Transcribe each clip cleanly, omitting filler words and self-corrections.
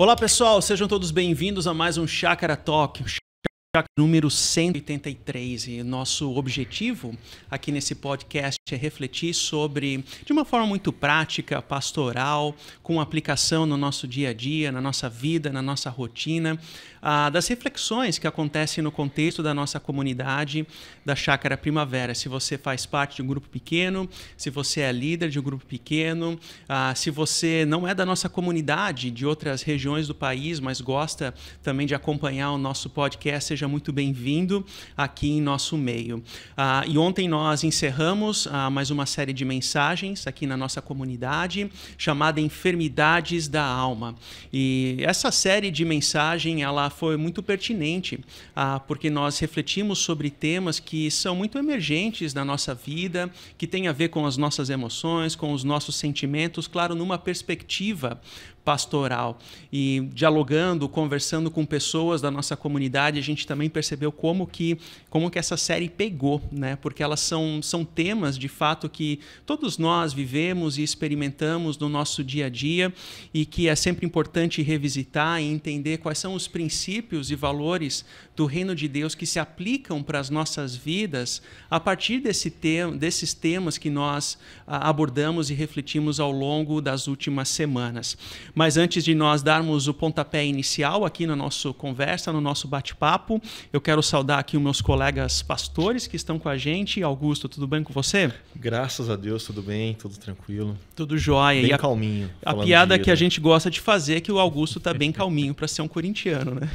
Olá pessoal, sejam todos bem-vindos a mais um Chácara Talk, número 183, e nosso objetivo aqui nesse podcast é refletir sobre, de uma forma muito prática, pastoral, com aplicação no nosso dia a dia, na nossa vida, na nossa rotina, das reflexões que acontecem no contexto da nossa comunidade da Chácara Primavera. Se você faz parte de um grupo pequeno, se você é líder de um grupo pequeno, se você não é da nossa comunidade, de outras regiões do país, mas gosta também de acompanhar o nosso podcast, seja muito bem-vindo aqui em nosso meio. E ontem nós encerramos mais uma série de mensagens aqui na nossa comunidade, chamada Enfermidades da Alma. E essa série de mensagem, ela foi muito pertinente, porque nós refletimos sobre temas que são muito emergentes na nossa vida, que tem a ver com as nossas emoções, com os nossos sentimentos, claro, numa perspectiva pastoral. E dialogando, conversando com pessoas da nossa comunidade, a gente também percebeu como que essa série pegou, né? Porque elas são temas, de fato, que todos nós vivemos e experimentamos no nosso dia a dia e que é sempre importante revisitar e entender quais são os princípios e valores do reino de Deus que se aplicam para as nossas vidas a partir desses temas que nós abordamos e refletimos ao longo das últimas semanas. Mas antes de nós darmos o pontapé inicial aqui na nossa conversa, no nosso bate-papo, eu quero saudar aqui os meus colegas pastores que estão com a gente. Augusto, tudo bem com você? Graças a Deus, tudo bem, tudo tranquilo. Tudo jóia. Bem calminho. A piada que a gente gosta de fazer é que o Augusto está bem calminho para ser um corintiano, né?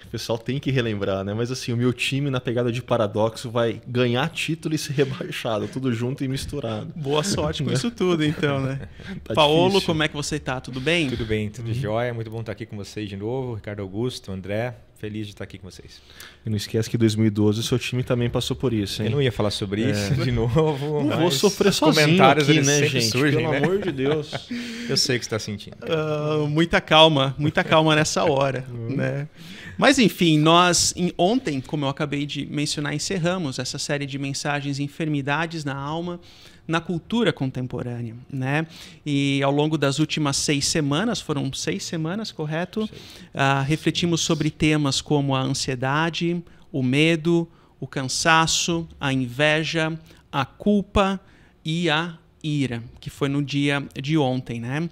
O pessoal tem que relembrar, né? Mas assim, o meu time na pegada de paradoxo vai ganhar título e ser rebaixado, tudo junto e misturado. Boa sorte com isso tudo, então, né? Tá Paolo, difícil. como é que você tá? Tudo bem? Tudo bem, tudo jóia. Muito bom estar aqui com vocês de novo. Ricardo Augusto, André, feliz de estar aqui com vocês. E não esquece que em 2012 o seu time também passou por isso, hein? Eu não ia falar sobre isso de novo. Não vou sofrer sozinho comentários aqui, né, sempre gente? surgem, Pelo né? amor de Deus. Eu sei o que você está sentindo. Muita calma nessa hora, né? Mas enfim, nós ontem, como eu acabei de mencionar, encerramos essa série de mensagens Enfermidades na Alma, na cultura contemporânea, né? E ao longo das últimas 6 semanas, foram 6 semanas, correto? Refletimos sobre temas como a ansiedade, o medo, o cansaço, a inveja, a culpa e a ira, que foi no dia de ontem, né?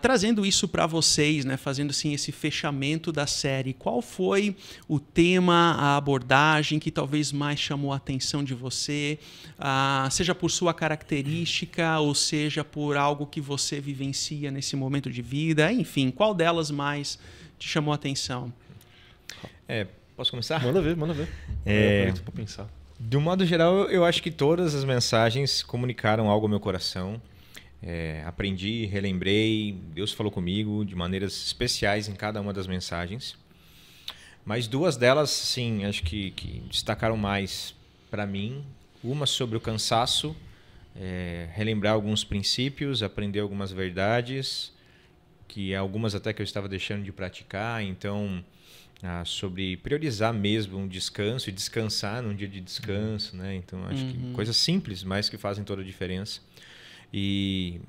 Trazendo isso para vocês, né? Fazendo assim esse fechamento da série, qual foi o tema, a abordagem que talvez mais chamou a atenção de você, seja por sua característica ou seja por algo que você vivencia nesse momento de vida, enfim, qual delas mais te chamou a atenção? Posso começar? Manda ver. Pra pensar. De um modo geral, eu acho que todas as mensagens comunicaram algo ao meu coração. Aprendi, relembrei, Deus falou comigo de maneiras especiais em cada uma das mensagens. Mas 2 delas, sim, acho que destacaram mais para mim. Uma sobre o cansaço, relembrar alguns princípios, aprender algumas verdades, que algumas até que eu estava deixando de praticar, então... sobre priorizar mesmo um descanso e descansar num dia de descanso, né? Então acho que coisas simples, mas que fazem toda a diferença. E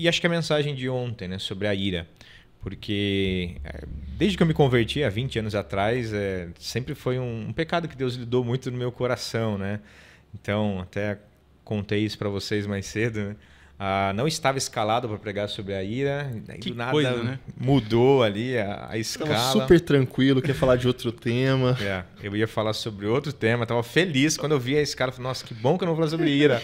acho que a mensagem de ontem, né, sobre a ira, porque desde que eu me converti há 20 anos atrás, sempre foi um pecado que Deus lidou muito no meu coração, né? Então até contei isso para vocês mais cedo, né? Não estava escalado para pregar sobre a ira, daí do nada coisa, né? Mudou ali a escala. Tava super tranquilo, quer falar de outro tema. Eu ia falar sobre outro tema, estava feliz quando eu vi a escala, falei, nossa, que bom que eu não vou falar sobre ira.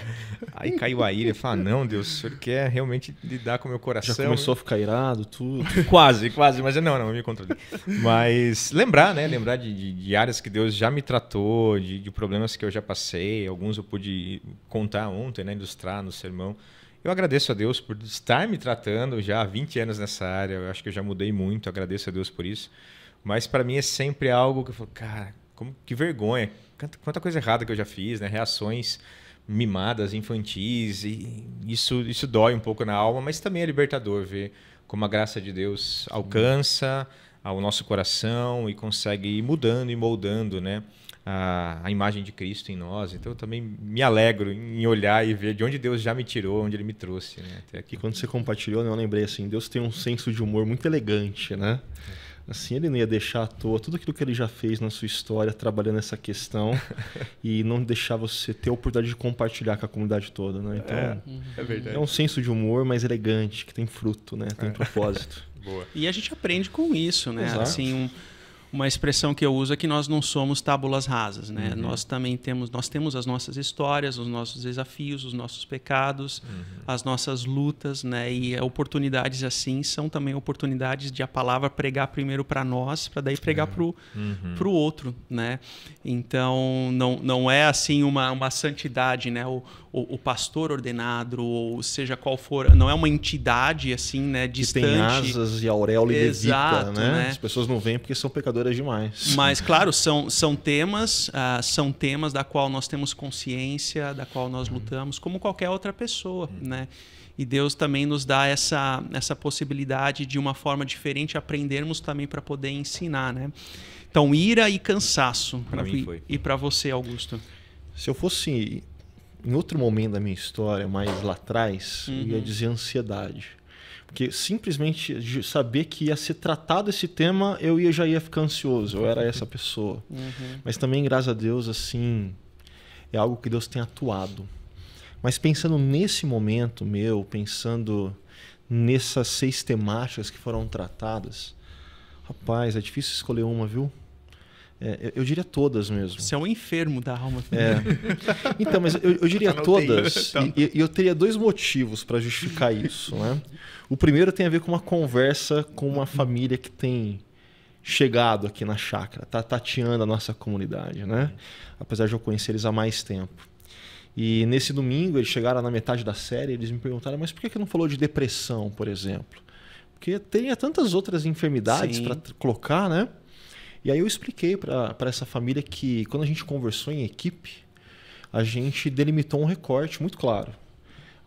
Aí caiu a ira, eu falei, não, Deus, o senhor quer realmente lidar com o meu coração. Já começou a ficar irado, tudo. Quase, mas não, eu me controlei. Mas lembrar de áreas que Deus já me tratou, de problemas que eu já passei, alguns eu pude contar ontem, né, ilustrar no sermão. Eu agradeço a Deus por estar me tratando já há 20 anos nessa área. Eu acho que eu já mudei muito, agradeço a Deus por isso. Mas para mim é sempre algo que eu falo, cara, que vergonha. Quanta coisa errada que eu já fiz, né? Reações mimadas, infantis. E isso dói um pouco na alma, mas também é libertador ver como a graça de Deus alcança ao nosso coração e consegue ir mudando e moldando, né? a imagem de Cristo em nós. Então eu também me alegro em olhar e ver de onde Deus já me tirou, onde Ele me trouxe, né, até aqui. E quando você compartilhou, né, eu lembrei assim, Deus tem um senso de humor muito elegante, né? Assim, Ele não ia deixar à toa tudo aquilo que Ele já fez na sua história, trabalhando essa questão, e não deixar você ter a oportunidade de compartilhar com a comunidade toda, né? Então, é verdade. é um senso de humor mais elegante, que tem fruto, né? Tem propósito. Boa. E a gente aprende com isso, né? Exato. Assim, uma expressão que eu uso é que nós não somos tábulas rasas, né? Nós também temos as nossas histórias, os nossos desafios, os nossos pecados, as nossas lutas, né? E oportunidades assim são também oportunidades de a palavra pregar primeiro para nós, para daí pregar pro outro, né? Então não é assim uma santidade, né? O pastor ordenado, ou seja qual for, não é uma entidade assim, né? Distante. Que tem asas e auréola e levita, né? As pessoas não vêm porque são pecadoras demais. Mas, claro, são temas da qual nós temos consciência, da qual nós lutamos, como qualquer outra pessoa, né? E Deus também nos dá essa possibilidade de uma forma diferente aprendermos também para poder ensinar, né? Então, ira e cansaço. Para mim foi. E para você, Augusto? Se eu fosse em outro momento da minha história, mais lá atrás, eu ia dizer ansiedade. Porque simplesmente de saber que ia ser tratado esse tema, eu já ia ficar ansioso. Eu era essa pessoa. Mas também, graças a Deus, assim, é algo que Deus tem atuado. Mas pensando nesse momento meu, pensando nessas 6 temáticas que foram tratadas, rapaz, é difícil escolher uma, viu? Eu diria todas mesmo. Você é um enfermo da alma. Então, mas eu diria todas. Então. E eu teria 2 motivos para justificar isso, né? O primeiro tem a ver com uma conversa com uma família que tem chegado aqui na chácara, tá tateando a nossa comunidade, né? Apesar de eu conhecer eles há mais tempo. E nesse domingo, eles chegaram na metade da série, eles me perguntaram, mas por que não falou de depressão, por exemplo? Porque teria tantas outras enfermidades para colocar, né? E aí eu expliquei para essa família que quando a gente conversou em equipe, a gente delimitou um recorte muito claro.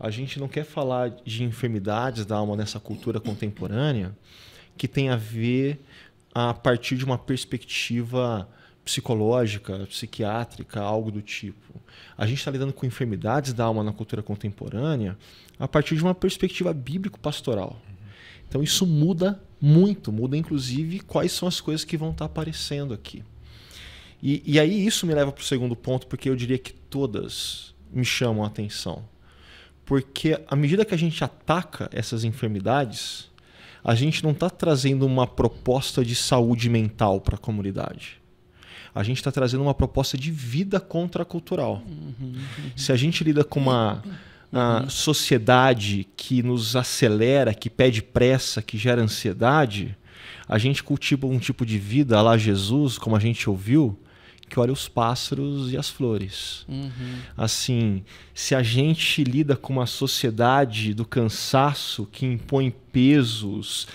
A gente não quer falar de enfermidades da alma nessa cultura contemporânea que tem a ver a partir de uma perspectiva psicológica, psiquiátrica, algo do tipo. A gente está lidando com enfermidades da alma na cultura contemporânea a partir de uma perspectiva bíblico-pastoral. Então isso muda muito, muda inclusive quais são as coisas que vão estar aparecendo aqui. E aí isso me leva para o segundo ponto, porque eu diria que todas me chamam a atenção. Porque à medida que a gente ataca essas enfermidades, a gente não está trazendo uma proposta de saúde mental para a comunidade. A gente está trazendo uma proposta de vida contracultural. Se a gente lida com uma sociedade que nos acelera, que pede pressa, que gera ansiedade, a gente cultiva um tipo de vida, lá Jesus, como a gente ouviu, que olha os pássaros e as flores. Assim, se a gente lida com uma sociedade do cansaço que impõe pesos,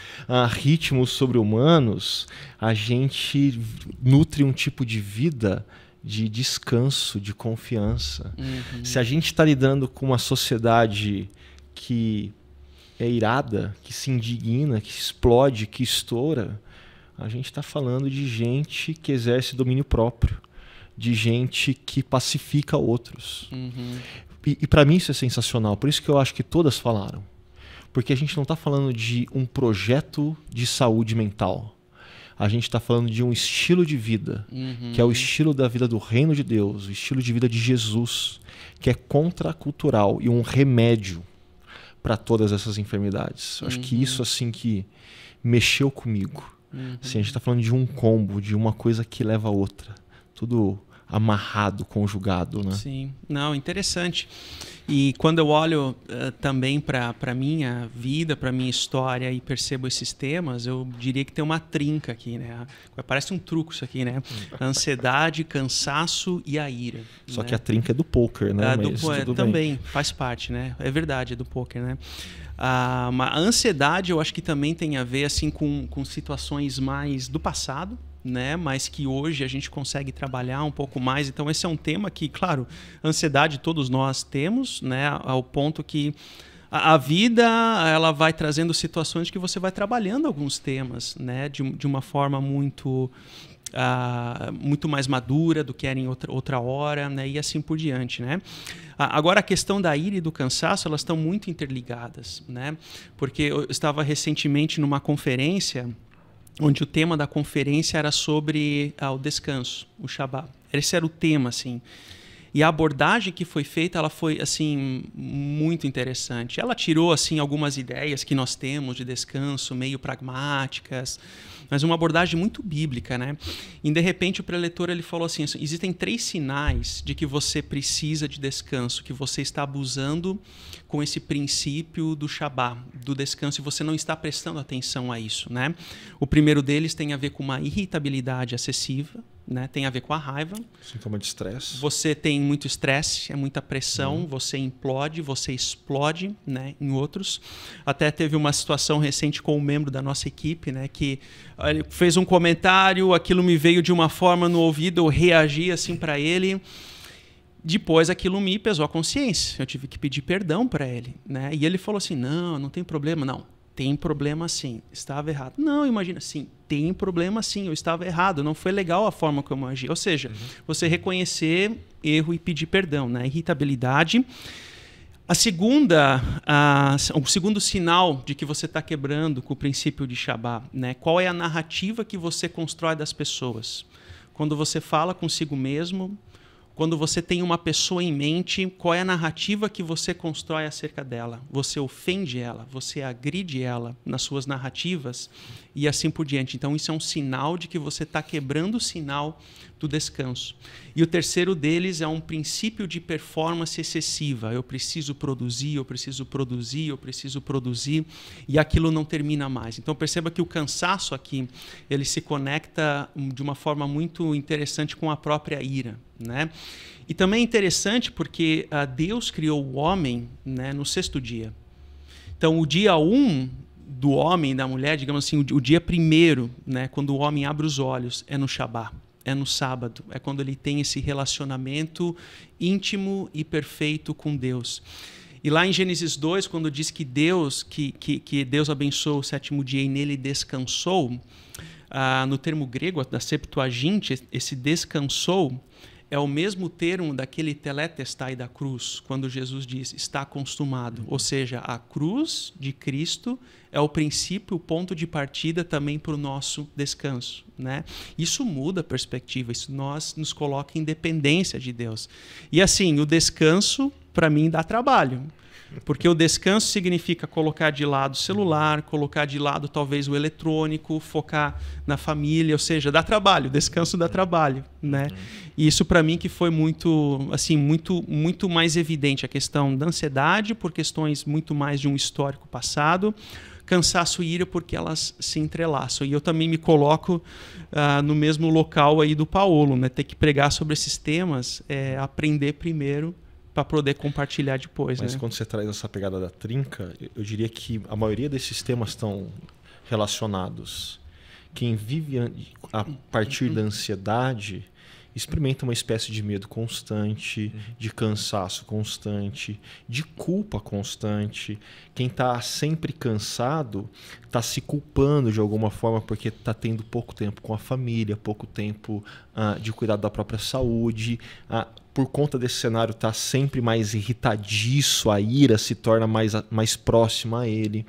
ritmos sobre-humanos, a gente nutre um tipo de vida de descanso, de confiança. Se a gente está lidando com uma sociedade que é irada, que se indigna, que explode, que estoura, a gente está falando de gente que exerce domínio próprio, de gente que pacifica outros. E para mim isso é sensacional, por isso que eu acho que todas falaram. Porque a gente não está falando de um projeto de saúde mental. A gente está falando de um estilo de vida, que é o estilo da vida do reino de Deus, o estilo de vida de Jesus, que é contracultural e um remédio para todas essas enfermidades. Eu acho que isso assim que mexeu comigo. Assim, a gente está falando de um combo, de uma coisa que leva a outra. Tudo amarrado, conjugado, né? Sim. Não, interessante. E quando eu olho também para a minha vida, para a minha história e percebo esses temas, eu diria que tem uma trinca aqui, né? Parece um truco isso aqui, né? A ansiedade, cansaço e a ira. Só que a trinca é do poker, né? Mas tudo também faz parte, né? É verdade, é do poker, né? A ansiedade eu acho que também tem a ver assim, com situações mais do passado, né? Mas que hoje a gente consegue trabalhar um pouco mais. Então esse é um tema que, claro, ansiedade todos nós temos, né? Ao ponto que a vida ela vai trazendo situações que você vai trabalhando alguns temas, né? De uma forma muito muito mais madura do que era em outra hora, né? E assim por diante, né? Agora, a questão da ira e do cansaço, elas estão muito interligadas, né? Porque eu estava recentemente numa conferência onde o tema da conferência era sobre o descanso, o Shabbat. Esse era o tema, assim. E a abordagem que foi feita, ela foi assim muito interessante. Ela tirou assim algumas ideias que nós temos de descanso, meio pragmáticas, mas uma abordagem muito bíblica, né? E de repente o preletor ele falou assim: existem 3 sinais de que você precisa de descanso, que você está abusando com esse princípio do Shabbat, do descanso, e você não está prestando atenção a isso, né? O primeiro deles tem a ver com uma irritabilidade excessiva, né? Tem a ver com a raiva. Sintoma de estresse. Você tem muito estresse, é muita pressão, você implode, você explode, né, em outros. Até teve uma situação recente com um membro da nossa equipe, né, que ele fez um comentário, aquilo me veio de uma forma no ouvido, eu reagi assim para ele. Depois aquilo me pesou a consciência, eu tive que pedir perdão para ele, né? E ele falou assim: não tem problema, não. Tem problema sim, estava errado. Não, imagina, sim, tem problema sim, eu estava errado, não foi legal a forma como eu agi. Ou seja, você reconhecer erro e pedir perdão, né? Irritabilidade. O segundo sinal de que você está quebrando com o princípio de Shabbat, né? Qual é a narrativa que você constrói das pessoas? Quando você fala consigo mesmo, quando você tem uma pessoa em mente, qual é a narrativa que você constrói acerca dela? Você ofende ela, você agride ela nas suas narrativas e assim por diante. Então, isso é um sinal de que você está quebrando o sinal do descanso. E o terceiro deles é um princípio de performance excessiva. Eu preciso produzir, eu preciso produzir, eu preciso produzir, e aquilo não termina mais. Então, perceba que o cansaço aqui, ele se conecta de uma forma muito interessante com a própria ira, né? E também é interessante porque Deus criou o homem, né, no 6º dia. Então, o dia 1 do homem e da mulher, digamos assim, o dia 1º, né, quando o homem abre os olhos, é no Shabbat, é no sábado, é quando ele tem esse relacionamento íntimo e perfeito com Deus. E lá em Gênesis 2, quando diz que Deus abençoou o 7º dia e nele descansou, no termo grego da Septuaginta, esse descansou é o mesmo termo daquele teletestai da cruz, quando Jesus diz, está consumado. Ou seja, a cruz de Cristo é o princípio, o ponto de partida também para o nosso descanso, né? Isso muda a perspectiva, isso nos coloca em dependência de Deus. E assim, o descanso, para mim, dá trabalho. Porque o descanso significa colocar de lado o celular, colocar de lado talvez o eletrônico, focar na família, ou seja, dá trabalho, descanso dá trabalho, né? E isso para mim que foi muito mais evidente, a questão da ansiedade por questões muito mais de um histórico passado, cansaço e ira porque elas se entrelaçam. E eu também me coloco no mesmo local aí do Paulo, né? Ter que pregar sobre esses temas, aprender primeiro para poder compartilhar depois. Mas né? Quando você traz essa pegada da trinca, eu diria que a maioria desses temas estão relacionados. Quem vive a partir da ansiedade experimenta uma espécie de medo constante, de cansaço constante, de culpa constante. Quem está sempre cansado está se culpando de alguma forma porque está tendo pouco tempo com a família, pouco tempo de cuidar da própria saúde. Por conta desse cenário está sempre mais irritadiço, a ira se torna mais próxima a ele.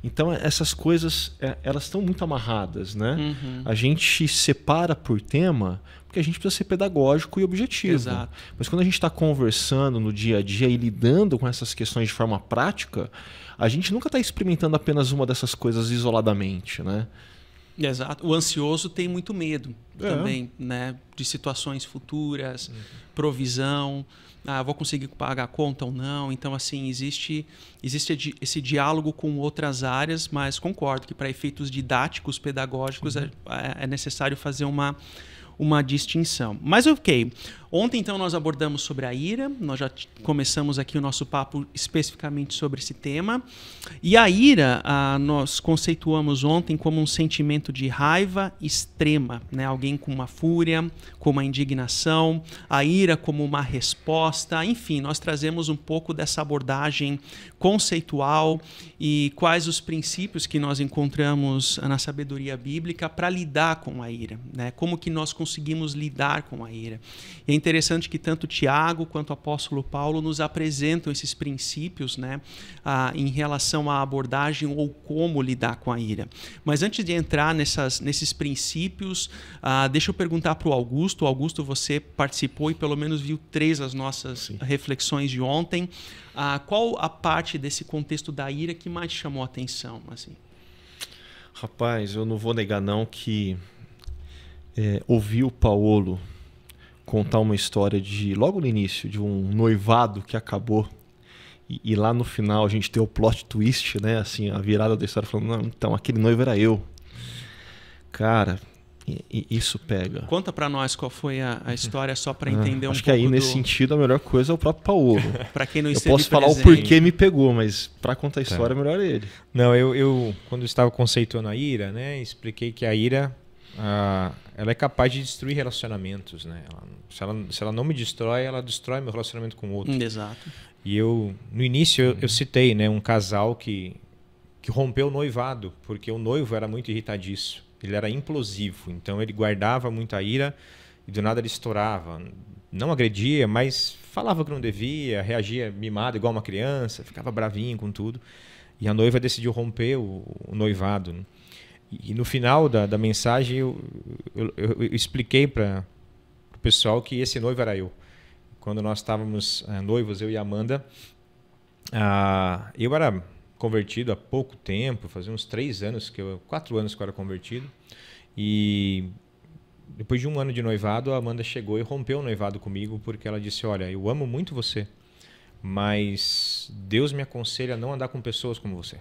Então essas coisas elas estão muito amarradas, né? A gente separa por tema porque a gente precisa ser pedagógico e objetivo. Exato. Mas quando a gente está conversando no dia a dia e lidando com essas questões de forma prática, a gente nunca está experimentando apenas uma dessas coisas isoladamente, né? Exato. O ansioso tem muito medo também, né? De situações futuras, provisão, vou conseguir pagar a conta ou não. Então, assim, existe esse diálogo com outras áreas, mas concordo que para efeitos didáticos, pedagógicos, é necessário fazer uma distinção. Mas ok, Ontem, então, nós abordamos sobre a ira, nós já começamos aqui o nosso papo especificamente sobre esse tema. E a ira, nós conceituamos ontem como um sentimento de raiva extrema, né? Alguém com uma fúria, com uma indignação, a ira como uma resposta, enfim, nós trazemos um pouco dessa abordagem conceitual e quais os princípios que nós encontramos na sabedoria bíblica para lidar com a ira, né? Como que nós conseguimos lidar com a ira. E é interessante que tanto Tiago quanto o apóstolo Paulo nos apresentam esses princípios, né, em relação à abordagem ou como lidar com a ira. Mas antes de entrar nesses princípios, deixa eu perguntar para o Augusto. Augusto, você participou e pelo menos viu 3 das nossas reflexões de ontem. Qual a parte desse contexto da ira que mais te chamou a atenção? Assim? Rapaz, eu não vou negar não que ouvir o Paulo contar uma história logo no início, de um noivado que acabou e lá no final a gente tem o plot twist, né? Assim, a virada da história falando, não, então aquele noivo era eu. Cara, isso pega. Conta pra nós qual foi a história só para entender um pouco. Acho que aí nesse sentido a melhor coisa é o próprio Paulo. Para quem não esteve eu posso falar o porquê me pegou, mas para contar a história é melhor ele. Não, eu quando estava conceituando a ira, né, expliquei que a ira ela é capaz de destruir relacionamentos, né? Se ela não me destrói, ela destrói meu relacionamento com o outro. Exato. E no início eu citei, né, um casal que rompeu o noivado, porque o noivo era muito irritadiço, ele era implosivo, então ele guardava muita ira e do nada ele estourava. Não agredia, mas falava que não devia, reagia mimado igual uma criança, ficava bravinho com tudo. E a noiva decidiu romper o noivado, né? E no final da mensagem eu expliquei para o pessoal que esse noivo era eu. Quando nós estávamos noivos, eu e a Amanda, eu era convertido há pouco tempo, fazia uns 4 anos que eu era convertido. E depois de 1 ano de noivado, a Amanda chegou e rompeu o noivado comigo porque ela disse, olha, eu amo muito você, mas Deus me aconselha a não andar com pessoas como você.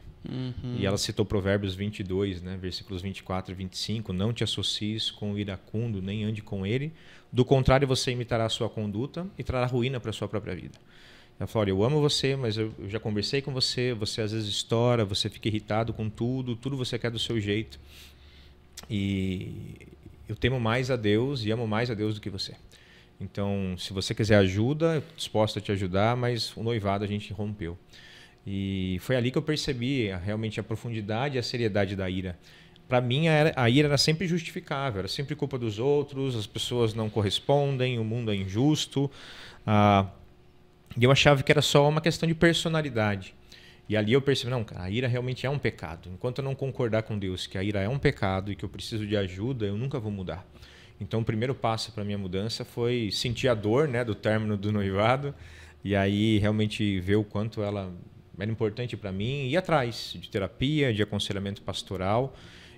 E ela citou Provérbios 22, né, versículos 24 e 25. Não te associes com o iracundo, nem ande com ele. Do contrário, você imitará a sua conduta e trará ruína para a sua própria vida. Ela falou, olha, eu amo você, mas eu já conversei com você, você às vezes estoura, você fica irritado com tudo você quer do seu jeito. E eu temo mais a Deus e amo mais a Deus do que você. Então, se você quiser ajuda, eu estou disposto a te ajudar, mas o noivado a gente rompeu. E foi ali que eu percebi realmente a profundidade e a seriedade da ira. Para mim, a ira era sempre justificável, era sempre culpa dos outros, as pessoas não correspondem, o mundo é injusto. E eu achava que era só uma questão de personalidade. E ali eu percebi, não, cara, a ira realmente é um pecado. Enquanto eu não concordar com Deus que a ira é um pecado e que eu preciso de ajuda, eu nunca vou mudar. Então, o primeiro passo para a minha mudança foi sentir a dor, né, do término do noivado e aí realmente ver o quanto ela era importante para mim e ir atrás de terapia, de aconselhamento pastoral.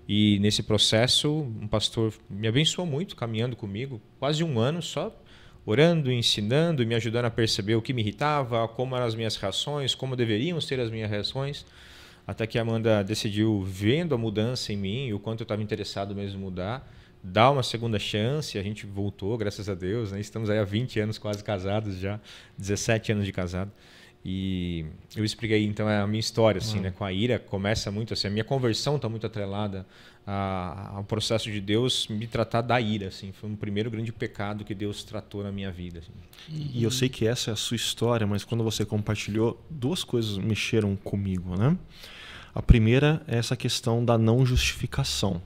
E nesse processo, um pastor me abençoou muito, caminhando comigo, quase 1 ano só, orando, ensinando, me ajudando a perceber o que me irritava, como eram as minhas reações, como deveriam ser as minhas reações. Até que a Amanda decidiu, vendo a mudança em mim e o quanto eu estava interessado mesmo em mudar, dar uma segunda chance. A gente voltou, graças a Deus, né? Estamos aí há 20 anos quase casados já, 17 anos de casado. E eu expliquei então a minha história assim, né, com a ira. Começa muito assim, a minha conversão está muito atrelada ao processo de Deus me tratar da ira, assim. Foi um primeiro grande pecado que Deus tratou na minha vida, assim. E eu sei que essa é a sua história, mas quando você compartilhou, 2 coisas mexeram comigo, né? A primeira é essa questão da não justificação.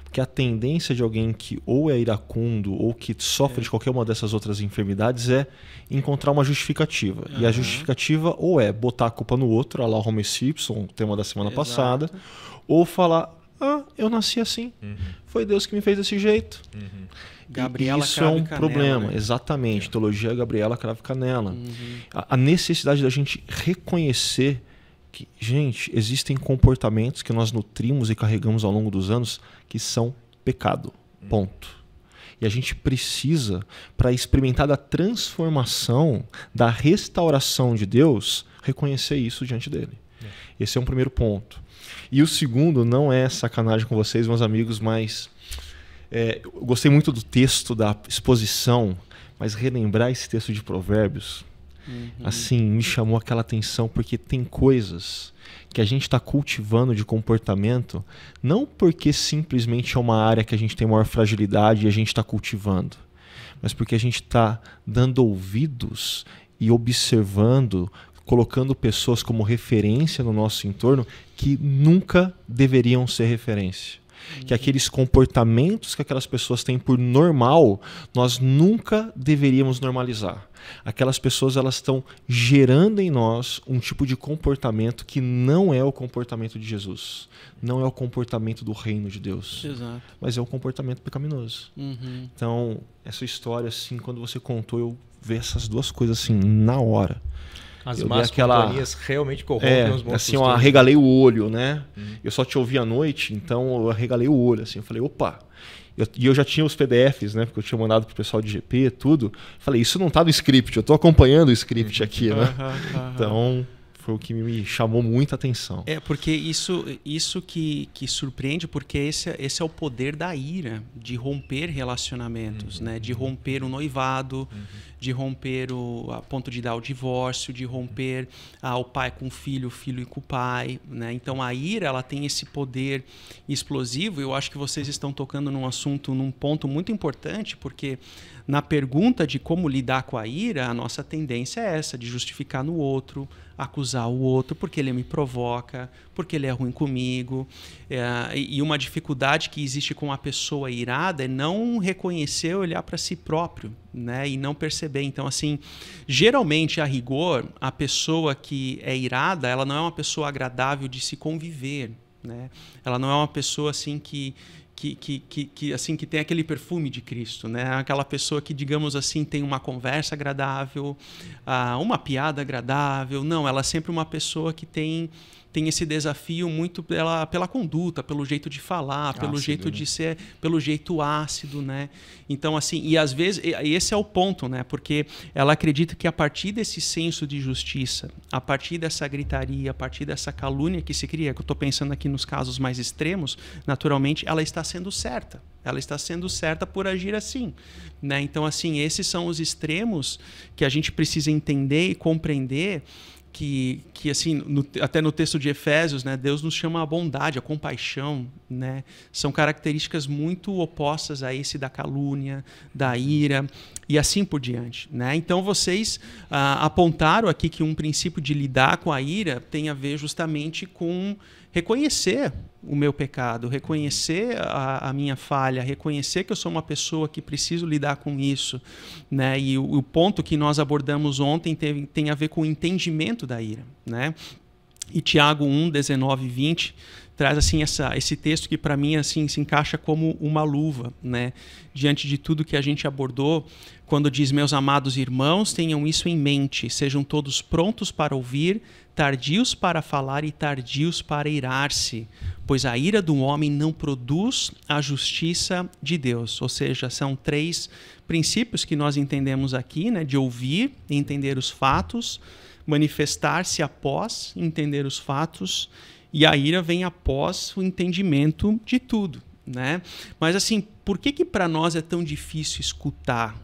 Porque a tendência de alguém que ou é iracundo ou que sofre de qualquer uma dessas outras enfermidades é encontrar uma justificativa. E a justificativa ou é botar a culpa no outro, a la Homer Simpson, tema da semana passada, ou falar, eu nasci assim, foi Deus que me fez desse jeito. Gabriela isso é um Canela, problema, né? Exatamente. Teologia Gabriela Cravo Canela. A necessidade da gente reconhecer que, gente, existem comportamentos que nós nutrimos e carregamos ao longo dos anos que são pecado. Ponto. E a gente precisa, para experimentar da transformação, da restauração de Deus, reconhecer isso diante dele. Esse é um primeiro ponto. E o segundo, não é sacanagem com vocês, meus amigos, mas eu gostei muito do texto da exposição Mas relembrar esse texto de Provérbios, assim, me chamou aquela atenção, porque tem coisas que a gente está cultivando de comportamento, não porque simplesmente é uma área que a gente tem maior fragilidade e a gente está cultivando, mas porque a gente está dando ouvidos e observando, colocando pessoas como referência no nosso entorno que nunca deveriam ser referência. Que aqueles comportamentos que aquelas pessoas têm por normal, nós nunca deveríamos normalizar. Aquelas pessoas, elas estão gerando em nós um tipo de comportamento que não é o comportamento de Jesus. Não é o comportamento do reino de Deus. Exato. Mas é um comportamento pecaminoso. Então, essa história, assim, quando você contou, eu vi essas duas coisas assim, na hora. As más companhias realmente corrompem os bons assim, costumes. eu arregalei o olho, né? Eu só te ouvi à noite, então eu arregalei o olho, assim. Eu falei, opa! E eu já tinha os PDFs, né? Porque eu tinha mandado pro pessoal de GP, tudo. Falei, isso não tá no script, eu tô acompanhando o script aqui, né? Então, foi o que me chamou muita atenção. Porque isso que surpreende, porque esse é o poder da ira, de romper relacionamentos, né? De romper o noivado, de romper a ponto de dar o divórcio, de romper o pai com o filho com o pai, né? Então a ira, ela tem esse poder explosivo. Eu acho que vocês estão tocando num ponto muito importante, porque na pergunta de como lidar com a ira, a nossa tendência é essa, de justificar no outro, acusar o outro porque ele me provoca, porque ele é ruim comigo. E uma dificuldade que existe com a pessoa irada é não reconhecer, olhar para si próprio, né? E não perceber. Então, assim, geralmente, a rigor, a pessoa que é irada, ela não é uma pessoa agradável de se conviver, né? Ela não é uma pessoa assim que tem aquele perfume de Cristo, né? Aquela pessoa que, digamos assim, tem uma conversa agradável, uma piada agradável. Não, ela é sempre uma pessoa que tem esse desafio muito pela conduta, pelo jeito de falar, pelo jeito de ser, pelo jeito ácido, né? Então, assim, e às vezes, esse é o ponto, né? Porque ela acredita que a partir desse senso de justiça, a partir dessa gritaria, a partir dessa calúnia que se cria, que eu estou pensando aqui nos casos mais extremos, naturalmente, ela está sendo certa. Ela está sendo certa por agir assim, né? Então, assim, esses são os extremos que a gente precisa entender e compreender, que assim, até no texto de Efésios, né, Deus nos chama a bondade, a compaixão, né? São características muito opostas a esse da calúnia, da ira e assim por diante, né? Então vocês apontaram aqui que um princípio de lidar com a ira tem a ver justamente com reconhecer o meu pecado, reconhecer a minha falha, reconhecer que eu sou uma pessoa que preciso lidar com isso, né? E o ponto que nós abordamos ontem tem a ver com o entendimento da ira, né? E Tiago 1, 19 e 20 traz assim esse texto que para mim assim se encaixa como uma luva, né? Diante de tudo que a gente abordou, quando diz: meus amados irmãos, tenham isso em mente, sejam todos prontos para ouvir, tardios para falar e tardios para irar-se, pois a ira do homem não produz a justiça de Deus. Ou seja, são 3 princípios que nós entendemos aqui, né? De ouvir, entender os fatos, manifestar-se após entender os fatos, e a ira vem após o entendimento de tudo, né? Mas assim, por que para nós é tão difícil escutar?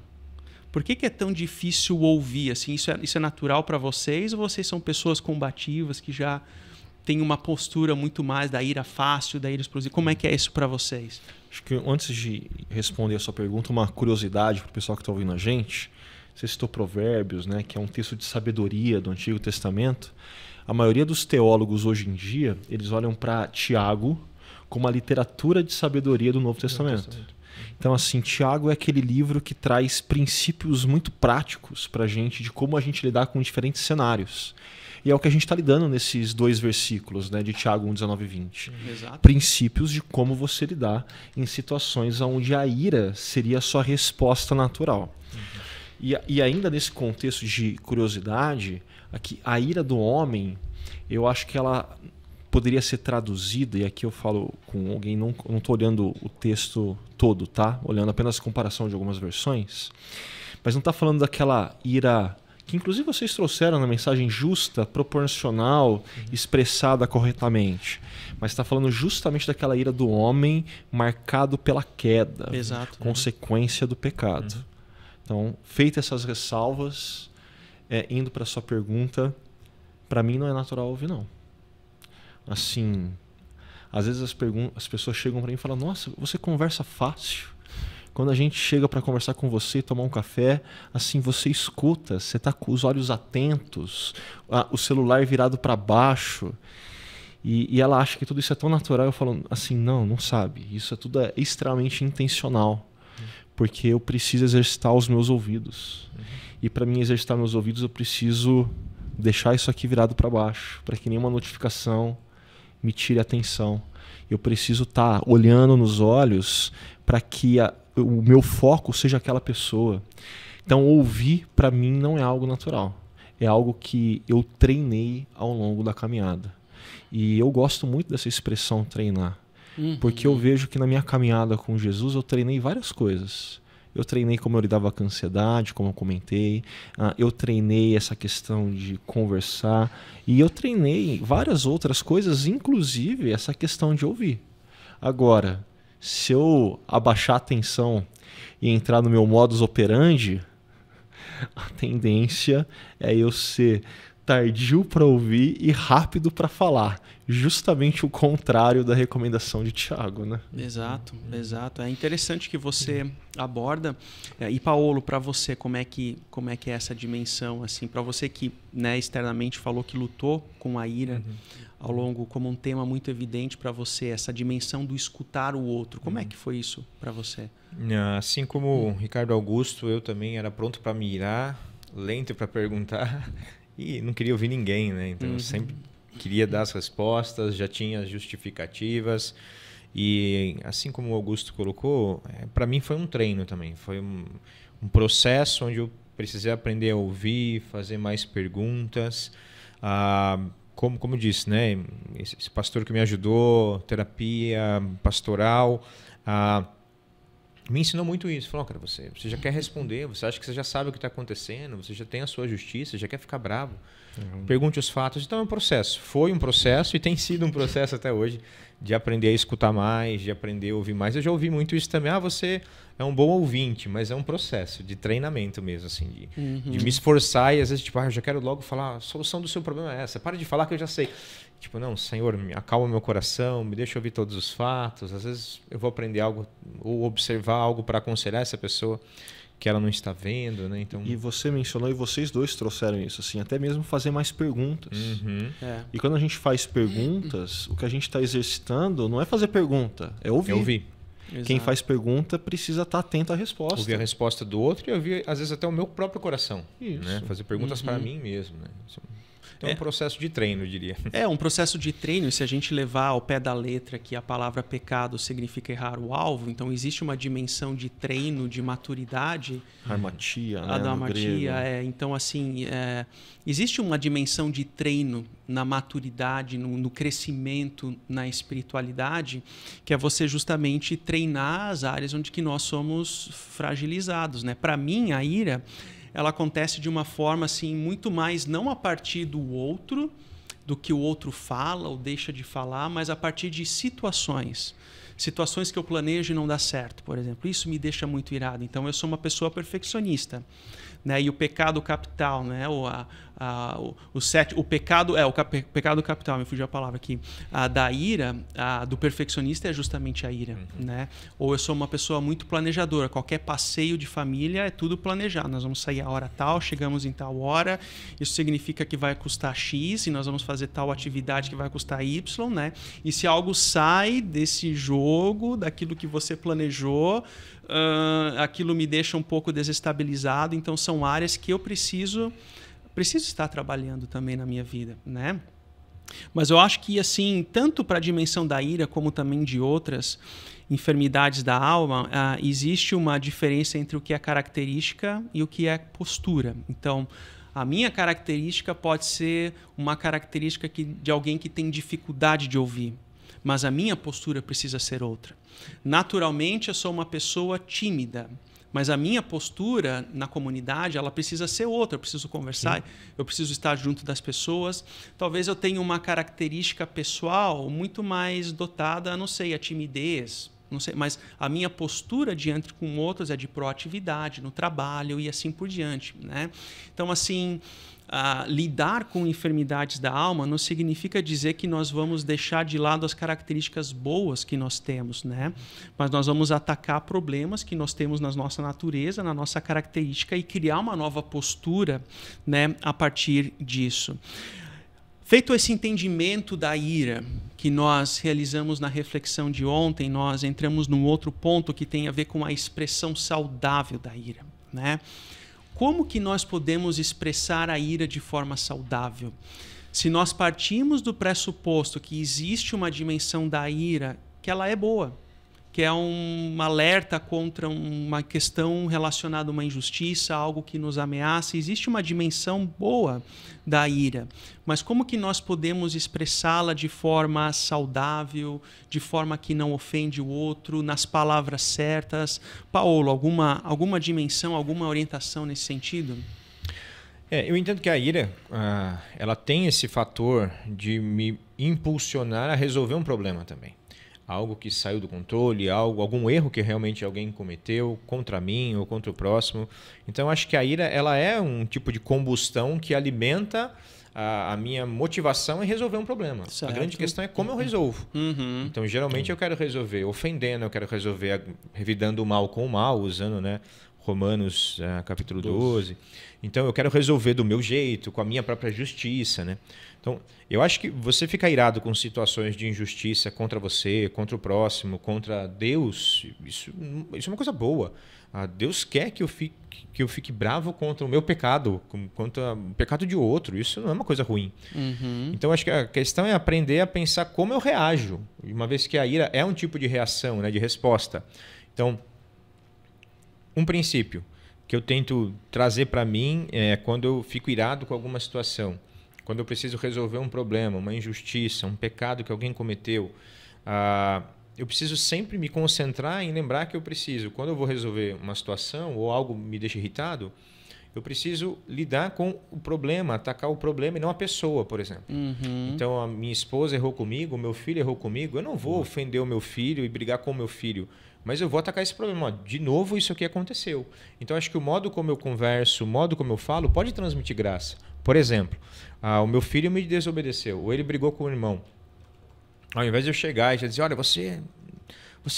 Por que é tão difícil ouvir? Assim, isso é natural para vocês, ou vocês são pessoas combativas que já têm uma postura muito mais da ira fácil, da ira explosiva? Como é que é isso para vocês? Acho que antes de responder a sua pergunta, uma curiosidade para o pessoal que está ouvindo a gente. Você citou Provérbios, né, que é um texto de sabedoria do Antigo Testamento. A maioria dos teólogos hoje em dia, eles olham para Tiago como a literatura de sabedoria do Novo Testamento. Então, assim, Tiago é aquele livro que traz princípios muito práticos para a gente de como a gente lidar com diferentes cenários. E é o que a gente está lidando nesses 2 versículos, né, de Tiago 1, 19 e 20. Exato. Princípios de como você lidar em situações onde a ira seria a sua resposta natural. E ainda nesse contexto de curiosidade, aqui, a ira do homem, eu acho que ela poderia ser traduzida, e aqui eu falo com alguém, não estou olhando o texto todo, tá? Olhando apenas a comparação de algumas versões, mas não está falando daquela ira que inclusive vocês trouxeram na mensagem justa, proporcional, expressada corretamente, mas está falando justamente daquela ira do homem marcado pela queda, Exato, consequência do pecado. Então, feitas essas ressalvas, indo para a sua pergunta, para mim não é natural ouvir, não. Assim, às vezes as pessoas chegam para mim e falam, nossa, você conversa fácil. Quando a gente chega para conversar com você, tomar um café, assim, você escuta, você está com os olhos atentos, o celular virado para baixo. E ela acha que tudo isso é tão natural. Eu falo assim, não sabe. Isso tudo é extremamente intencional. Porque eu preciso exercitar os meus ouvidos. E para mim exercitar meus ouvidos, eu preciso deixar isso aqui virado para baixo, para que nenhuma notificação me tire a atenção. Eu preciso estar olhando nos olhos para que o meu foco seja aquela pessoa. Então, ouvir para mim não é algo natural. É algo que eu treinei ao longo da caminhada. E eu gosto muito dessa expressão treinar. Porque eu vejo que na minha caminhada com Jesus eu treinei várias coisas. Eu treinei como eu lidava com a ansiedade, como eu comentei. Eu treinei essa questão de conversar. E eu treinei várias outras coisas, inclusive essa questão de ouvir. Agora, se eu abaixar a atenção e entrar no meu modus operandi, a tendência é eu ser tardio para ouvir e rápido para falar. Justamente o contrário da recomendação de Tiago, né? Exato. É interessante que você aborda. E Paulo, para você, como é que é essa dimensão? Assim, para você que, né, externamente falou que lutou com a ira ao longo, como um tema muito evidente para você, essa dimensão do escutar o outro. Como é que foi isso para você? Assim como o Ricardo Augusto, eu também era pronto para me irar, lento para perguntar e não queria ouvir ninguém, né? Então eu sempre queria dar as respostas, já tinha as justificativas. E assim como o Augusto colocou, para mim foi um treino também. Foi um processo onde eu precisei aprender a ouvir, fazer mais perguntas. Como eu disse, né? Esse pastor que me ajudou, terapia pastoral, me ensinou muito isso. Falou, cara, você já quer responder, você acha que você já sabe o que está acontecendo, você já tem a sua justiça, já quer ficar bravo. Pergunte os fatos. Então é um processo. Foi um processo e tem sido um processo até hoje de aprender a escutar mais, de aprender a ouvir mais. Eu já ouvi muito isso também. Você é um bom ouvinte, mas é um processo de treinamento mesmo, assim, de me esforçar e às vezes, tipo, eu já quero logo falar, a solução do seu problema é essa. Para de falar que eu já sei. Tipo, não, Senhor, acalma meu coração, me deixa ouvir todos os fatos. Às vezes eu vou aprender algo ou observar algo para aconselhar essa pessoa que ela não está vendo, né? Então... E você mencionou, e vocês dois trouxeram isso, assim, até mesmo fazer mais perguntas. E quando a gente faz perguntas, o que a gente está exercitando não é fazer pergunta, é ouvir. É ouvir. Quem faz pergunta precisa estar atento à resposta. Ouvir a resposta do outro e ouvir, às vezes, até o meu próprio coração. Isso. Né? Fazer perguntas para mim mesmo, né? Então é um processo de treino, eu diria. É um processo de treino, e se a gente levar ao pé da letra que a palavra pecado significa errar o alvo, então existe uma dimensão de treino, de maturidade. Harmatia, né? A da harmatia, então assim, existe uma dimensão de treino na maturidade, no crescimento, na espiritualidade, que é você justamente treinar as áreas onde que nós somos fragilizados, né? Para mim, a ira, ela acontece de uma forma assim muito mais não a partir do outro, do que o outro fala ou deixa de falar, mas a partir de situações que eu planejo e não dá certo, por exemplo. Isso me deixa muito irado. Então eu sou uma pessoa perfeccionista, né? E o pecado capital, né? O pecado capital, me fugiu a palavra aqui, da ira, do perfeccionista é justamente a ira, né? Ou eu sou uma pessoa muito planejadora, qualquer passeio de família é tudo planejado, nós vamos sair a hora tal, chegamos em tal hora, isso significa que vai custar X e nós vamos fazer tal atividade que vai custar Y, né? E se algo sai desse jogo, daquilo que você planejou, aquilo me deixa um pouco desestabilizado, então são áreas que eu preciso estar trabalhando também na minha vida, né? Mas eu acho que, assim, tanto para a dimensão da ira como também de outras enfermidades da alma, existe uma diferença entre o que é característica e o que é postura. Então, a minha característica pode ser uma característica de alguém que tem dificuldade de ouvir, mas a minha postura precisa ser outra. Naturalmente, eu sou uma pessoa tímida, mas a minha postura na comunidade, ela precisa ser outra. Eu preciso conversar, eu preciso estar junto das pessoas. Talvez eu tenha uma característica pessoal muito mais dotada, não sei, a timidez, Não sei, mas a minha postura diante com outros é de proatividade no trabalho e assim por diante, né? Então, assim, lidar com enfermidades da alma não significa dizer que nós vamos deixar de lado as características boas que nós temos, né? Mas nós vamos atacar problemas que nós temos na nossa natureza, na nossa característica e criar uma nova postura, né, a partir disso. Feito esse entendimento da ira que nós realizamos na reflexão de ontem, nós entramos num outro ponto que tem a ver com a expressão saudável da ira, né? Como que nós podemos expressar a ira de forma saudável? Se nós partimos do pressuposto que existe uma dimensão da ira que ela é boa, que é um alerta contra uma questão relacionada a uma injustiça, algo que nos ameaça. Existe uma dimensão boa da ira, mas como que nós podemos expressá-la de forma saudável, de forma que não ofende o outro, nas palavras certas? Paulo, alguma dimensão, alguma orientação nesse sentido? Eu entendo que a ira, ela tem esse fator de me impulsionar a resolver um problema também. Algo que saiu do controle, algum erro que realmente alguém cometeu contra mim ou contra o próximo. Então, acho que a ira ela é um tipo de combustão que alimenta a minha motivação em resolver um problema. Certo. A grande questão é como eu resolvo. Então, geralmente eu quero resolver ofendendo, eu quero resolver revidando o mal com o mal, usando, né, Romanos capítulo 12. Então, eu quero resolver do meu jeito, com a minha própria justiça, né? Então, eu acho que você ficar irado com situações de injustiça contra você, contra o próximo, contra Deus, isso é uma coisa boa. Deus quer que eu fique bravo contra o meu pecado, contra o pecado de outro. Isso não é uma coisa ruim. Então, acho que a questão é aprender a pensar como eu reajo, uma vez que a ira é um tipo de reação, né, de resposta. Então, um princípio que eu tento trazer para mim é quando eu fico irado com alguma situação, quando eu preciso resolver um problema, uma injustiça, um pecado que alguém cometeu, eu preciso sempre me concentrar em lembrar que eu preciso, quando eu vou resolver uma situação ou algo me deixa irritado, eu preciso lidar com o problema, atacar o problema e não a pessoa, por exemplo. Então, a minha esposa errou comigo, o meu filho errou comigo, eu não vou ofender o meu filho e brigar com o meu filho, mas eu vou atacar esse problema. De novo, isso aqui aconteceu. Então, acho que o modo como eu converso, o modo como eu falo, pode transmitir graça. Por exemplo, o meu filho me desobedeceu, ou ele brigou com o irmão. Ao invés de eu chegar e já dizer, olha, você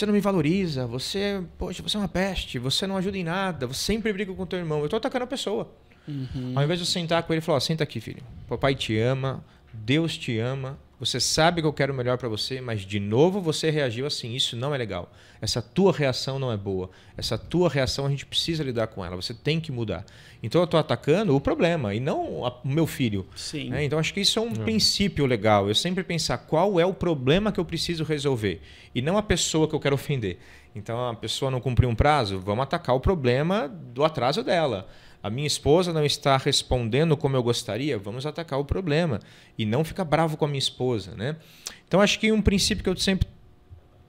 não me valoriza, poxa, você é uma peste, você não ajuda em nada, você sempre briga com o teu irmão. Eu estou atacando a pessoa. Ao invés de eu sentar com ele e falar, senta aqui, filho. Papai te ama, Deus te ama, você sabe que eu quero o melhor para você, mas de novo você reagiu assim, isso não é legal. Essa tua reação não é boa. Essa tua reação a gente precisa lidar com ela, você tem que mudar. Então eu estou atacando o problema e não o meu filho. Sim. Né? Então acho que isso é um princípio legal. Eu sempre pensar qual é o problema que eu preciso resolver e não a pessoa que eu quero ofender. Então a pessoa não cumpriu um prazo, vamos atacar o problema do atraso dela. A minha esposa não está respondendo como eu gostaria, vamos atacar o problema e não ficar bravo com a minha esposa, né? Então acho que um princípio que eu sempre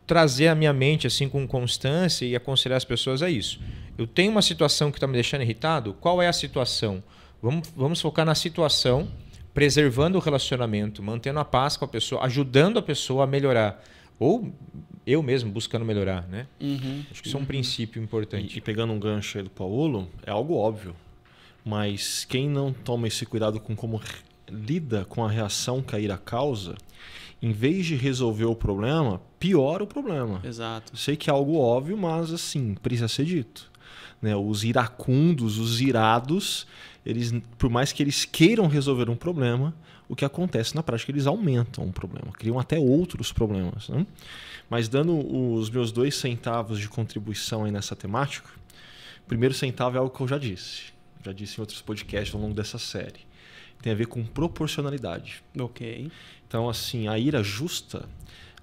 trazer à minha mente assim com constância e aconselhar as pessoas é isso. Eu tenho uma situação que está me deixando irritado, qual é a situação? Vamos focar na situação, preservando o relacionamento, mantendo a paz com a pessoa, ajudando a pessoa a melhorar. Ou eu mesmo buscando melhorar, né? Acho que isso é um princípio importante. E pegando um gancho aí do Paulo, é algo óbvio. Mas quem não toma esse cuidado com como lida com a reação que a ira causa, em vez de resolver o problema, piora o problema. Exato. Sei que é algo óbvio, mas assim, precisa ser dito. Né? Os iracundos, os irados, eles, por mais que eles queiram resolver um problema, o que acontece na prática, eles aumentam o problema, criam até outros problemas. Né? Mas dando os meus 2 centavos de contribuição aí nessa temática, o primeiro centavo é algo que eu já disse em outros podcasts ao longo dessa série. Tem a ver com proporcionalidade. Ok. Então, assim, a ira justa,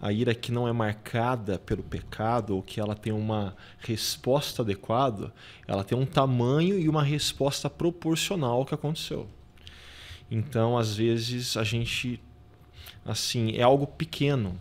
a ira que não é marcada pelo pecado ou que ela tem uma resposta adequada, ela tem um tamanho e uma resposta proporcional ao que aconteceu. Então, às vezes, a gente, assim, é algo pequeno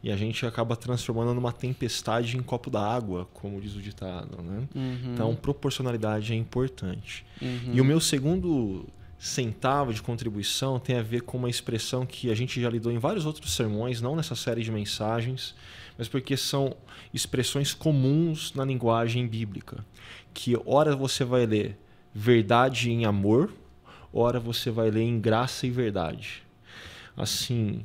e a gente acaba transformando numa tempestade em copo d'água, como diz o ditado, né? Então, proporcionalidade é importante. E o meu segundo centavo de contribuição tem a ver com uma expressão que a gente já lidou em vários outros sermões, não nessa série de mensagens, mas porque são expressões comuns na linguagem bíblica. Que ora você vai ler verdade em amor, ora você vai ler em graça e verdade. Assim,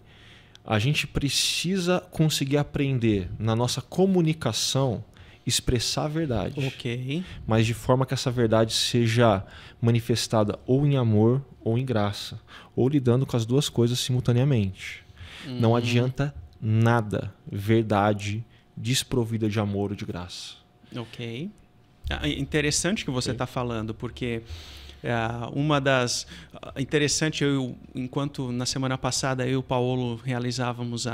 a gente precisa conseguir aprender na nossa comunicação expressar a verdade. Ok. Mas de forma que essa verdade seja manifestada ou em amor ou em graça, ou lidando com as duas coisas simultaneamente. Não adianta nada verdade desprovida de amor ou de graça. Ok. Interessante que você está falando, porque uma das... Interessante, enquanto na semana passada eu e o Paulo realizávamos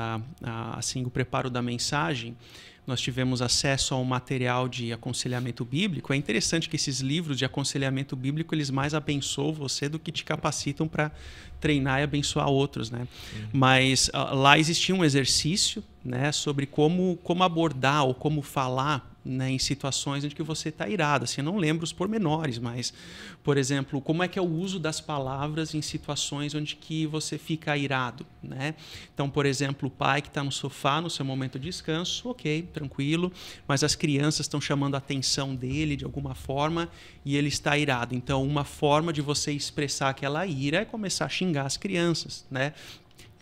assim, o preparo da mensagem, nós tivemos acesso ao material de aconselhamento bíblico. É interessante que esses livros de aconselhamento bíblico, eles mais abençoam você do que te capacitam para treinar e abençoar outros, né? Mas lá existia um exercício, né, sobre como abordar ou como falar, né, em situações em que você está irado. Assim, eu não lembro os pormenores, mas, por exemplo, como é que é o uso das palavras em situações onde que você fica irado, né? Então, por exemplo, o pai que está no sofá no seu momento de descanso, ok, tranquilo, mas as crianças estão chamando a atenção dele de alguma forma e ele está irado. Então, uma forma de você expressar aquela ira é começar a xingar as crianças, né?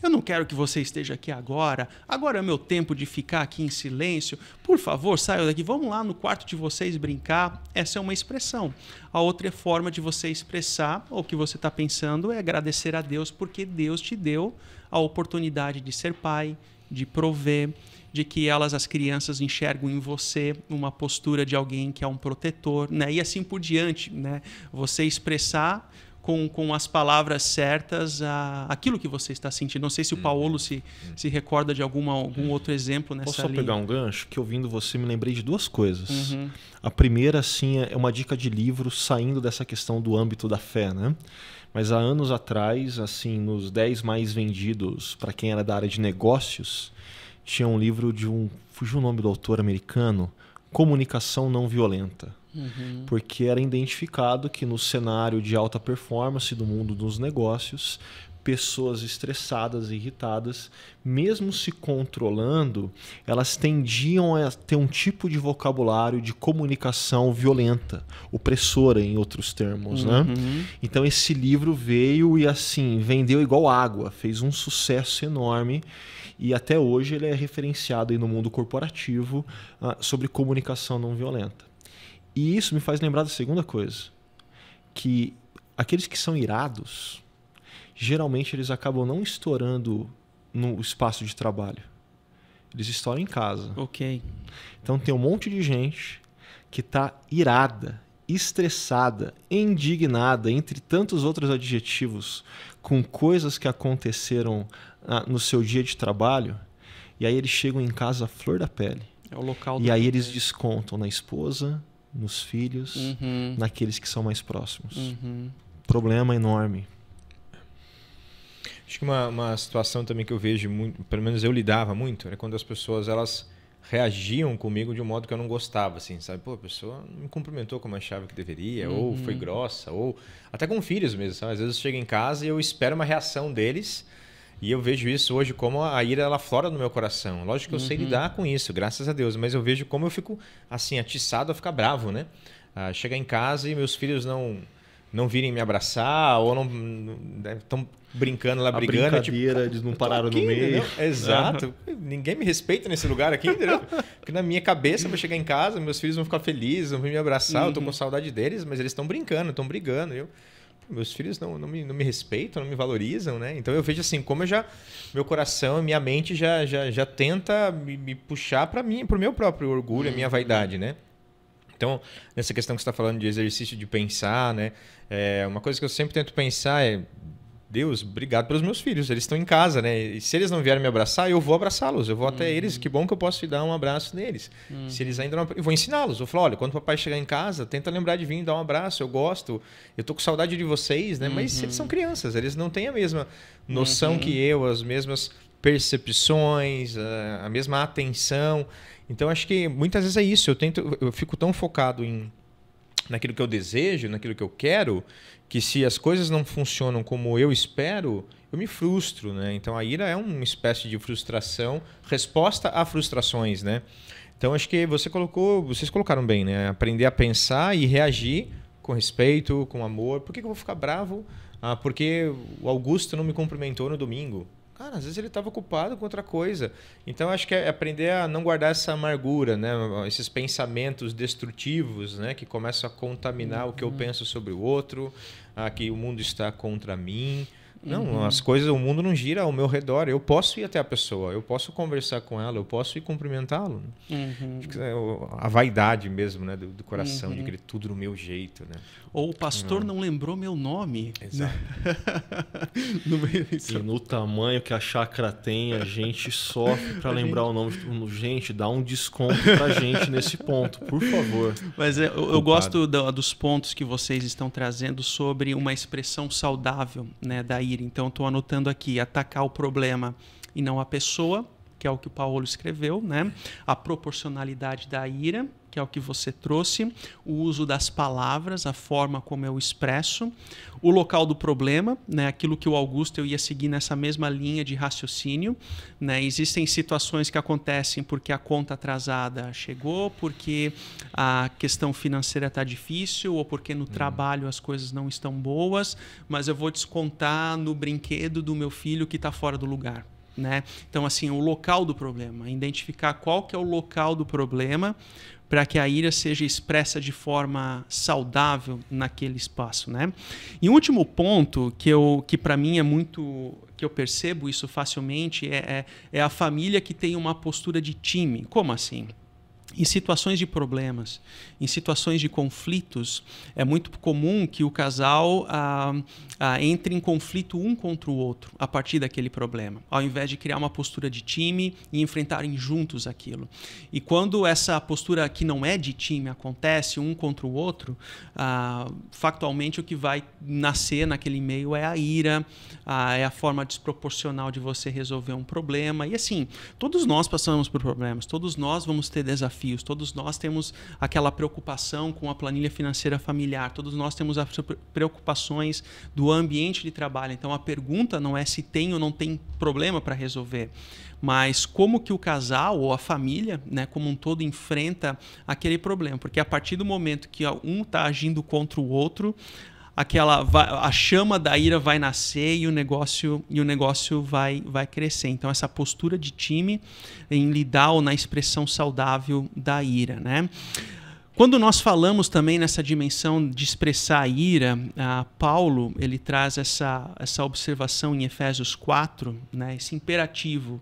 Eu não quero que você esteja aqui agora. Agora é o meu tempo de ficar aqui em silêncio. Por favor, saiam daqui. Vamos lá no quarto de vocês brincar. Essa é uma expressão. A outra forma de você expressar o que você está pensando é agradecer a Deus porque Deus te deu a oportunidade de ser pai, de prover, de que as crianças enxergam em você uma postura de alguém que é um protetor, né? E assim por diante, né? Você expressar com as palavras certas aquilo que você está sentindo. Não sei se o Paulo se recorda de algum outro exemplo nessa linha. Posso só pegar um gancho? Que ouvindo você me lembrei de duas coisas. A primeira, assim, é uma dica de livro saindo dessa questão do âmbito da fé, né? Mas há anos atrás, assim, nos 10 mais vendidos para quem era da área de negócios, tinha um livro de fugiu o nome do autor americano, Comunicação Não Violenta. Porque era identificado que no cenário de alta performance do mundo dos negócios, pessoas estressadas e irritadas, mesmo se controlando, elas tendiam a ter um tipo de vocabulário de comunicação violenta, opressora em outros termos, né? Então esse livro veio e assim vendeu igual água, fez um sucesso enorme. E até hoje ele é referenciado aí no mundo corporativo sobre comunicação não violenta. E isso me faz lembrar da segunda coisa, que aqueles que são irados, geralmente eles acabam não estourando no espaço de trabalho. Eles estouram em casa. Ok. Então tem um monte de gente que está irada, estressada, indignada, entre tantos outros adjetivos, com coisas que aconteceram no seu dia de trabalho, e aí eles chegam em casa à flor da pele. É o local e aí eles descontam na esposa, nos filhos, naqueles que são mais próximos. Problema enorme. Acho que uma situação também que eu vejo muito, pelo menos eu lidava muito, era quando as pessoas elas reagiam comigo de um modo que eu não gostava, assim, sabe? Pô, a pessoa não me cumprimentou como eu achava que deveria, ou foi grossa, ou até com filhos mesmo, sabe? Às vezes eu chego em casa e eu espero uma reação deles. E eu vejo isso hoje como a ira ela flora no meu coração. Lógico que eu sei lidar com isso, graças a Deus. Mas eu vejo como eu fico assim atiçado a ficar bravo, né? Chegar em casa e meus filhos não virem me abraçar ou não estão brincando lá, brigando. Brincadeira, eles não pararam aqui, no meio. Entendeu? Exato. Ninguém me respeita nesse lugar aqui, entendeu? Porque na minha cabeça eu vou chegar em casa, meus filhos vão ficar felizes, vão vir me abraçar, eu tô com saudade deles, mas eles estão brincando, estão brigando. Meus filhos não me respeitam, não me valorizam, né? Então eu vejo assim, como meu coração, minha mente já tenta me puxar para mim, pro meu próprio orgulho, a minha vaidade, né? Então, nessa questão que você está falando de exercício de pensar, né? Uma coisa que eu sempre tento pensar é: Deus, obrigado pelos meus filhos, eles estão em casa, né? E se eles não vierem me abraçar, eu vou abraçá-los, eu vou até eles, que bom que eu posso dar um abraço neles. Se eles ainda não... Eu vou ensiná-los, eu vou falar: olha, quando o papai chegar em casa, tenta lembrar de vir dar um abraço, eu gosto, eu tô com saudade de vocês, né? Mas eles são crianças, eles não têm a mesma noção que eu, as mesmas percepções, a mesma atenção. Então, acho que muitas vezes é isso, eu fico tão focado em naquilo que eu desejo, naquilo que eu quero, que se as coisas não funcionam como eu espero, eu me frustro, né? Então a ira é uma espécie de frustração, resposta a frustrações, né? Então acho que vocês colocaram bem, né? Aprender a pensar e reagir com respeito, com amor. Por que eu vou ficar bravo? Porque o Augusto não me cumprimentou no domingo. Cara, às vezes ele estava ocupado com outra coisa. Então acho que é aprender a não guardar essa amargura, né? Esses pensamentos destrutivos, né? Que começam a contaminar o que eu penso sobre o outro, que o mundo está contra mim. Não, as coisas, o mundo não gira ao meu redor. Eu posso ir até a pessoa, eu posso conversar com ela, eu posso ir cumprimentá-lo. A vaidade mesmo, né, do coração, de querer tudo do meu jeito, né? Ou o pastor não lembrou meu nome. Exato. E no tamanho que a chácara tem, a gente sofre para lembrar o nome. Gente, dá um desconto pra gente nesse ponto, por favor. Mas eu gosto dos pontos que vocês estão trazendo sobre uma expressão saudável, né, da ira. Então, estou anotando aqui: atacar o problema e não a pessoa, que é o que o Paulo escreveu, né? A proporcionalidade da ira, que é o que você trouxe, o uso das palavras, a forma como eu expresso, o local do problema, né? Aquilo que o Augusto, eu ia seguir nessa mesma linha de raciocínio, né? Existem situações que acontecem porque a conta atrasada chegou, porque a questão financeira está difícil, ou porque no trabalho as coisas não estão boas, mas eu vou descontar no brinquedo do meu filho que está fora do lugar. Né? Então, assim, o local do problema, identificar qual que é o local do problema para que a ira seja expressa de forma saudável naquele espaço, né? E um último ponto que para mim é muito, que eu percebo isso facilmente, é a família que tem uma postura de time. Como assim? Em situações de problemas, em situações de conflitos, é muito comum que o casal entre em conflito um contra o outro a partir daquele problema, ao invés de criar uma postura de time e enfrentarem juntos aquilo. E quando essa postura que não é de time acontece um contra o outro, factualmente o que vai nascer naquele meio é a ira, é a forma desproporcional de você resolver um problema. E assim, todos nós passamos por problemas, todos nós vamos ter desafios, todos nós temos aquela preocupação com a planilha financeira familiar, todos nós temos as preocupações do ambiente de trabalho. Então a pergunta não é se tem ou não tem problema para resolver, mas como que o casal ou a família, né, como um todo, enfrenta aquele problema. Porque a partir do momento que um está agindo contra o outro, a chama da ira vai nascer e o negócio vai crescer. Então, essa postura de time em lidar ou na expressão saudável da ira, né? Quando nós falamos também nessa dimensão de expressar a ira, Paulo ele traz essa observação em Efésios 4, né, esse imperativo: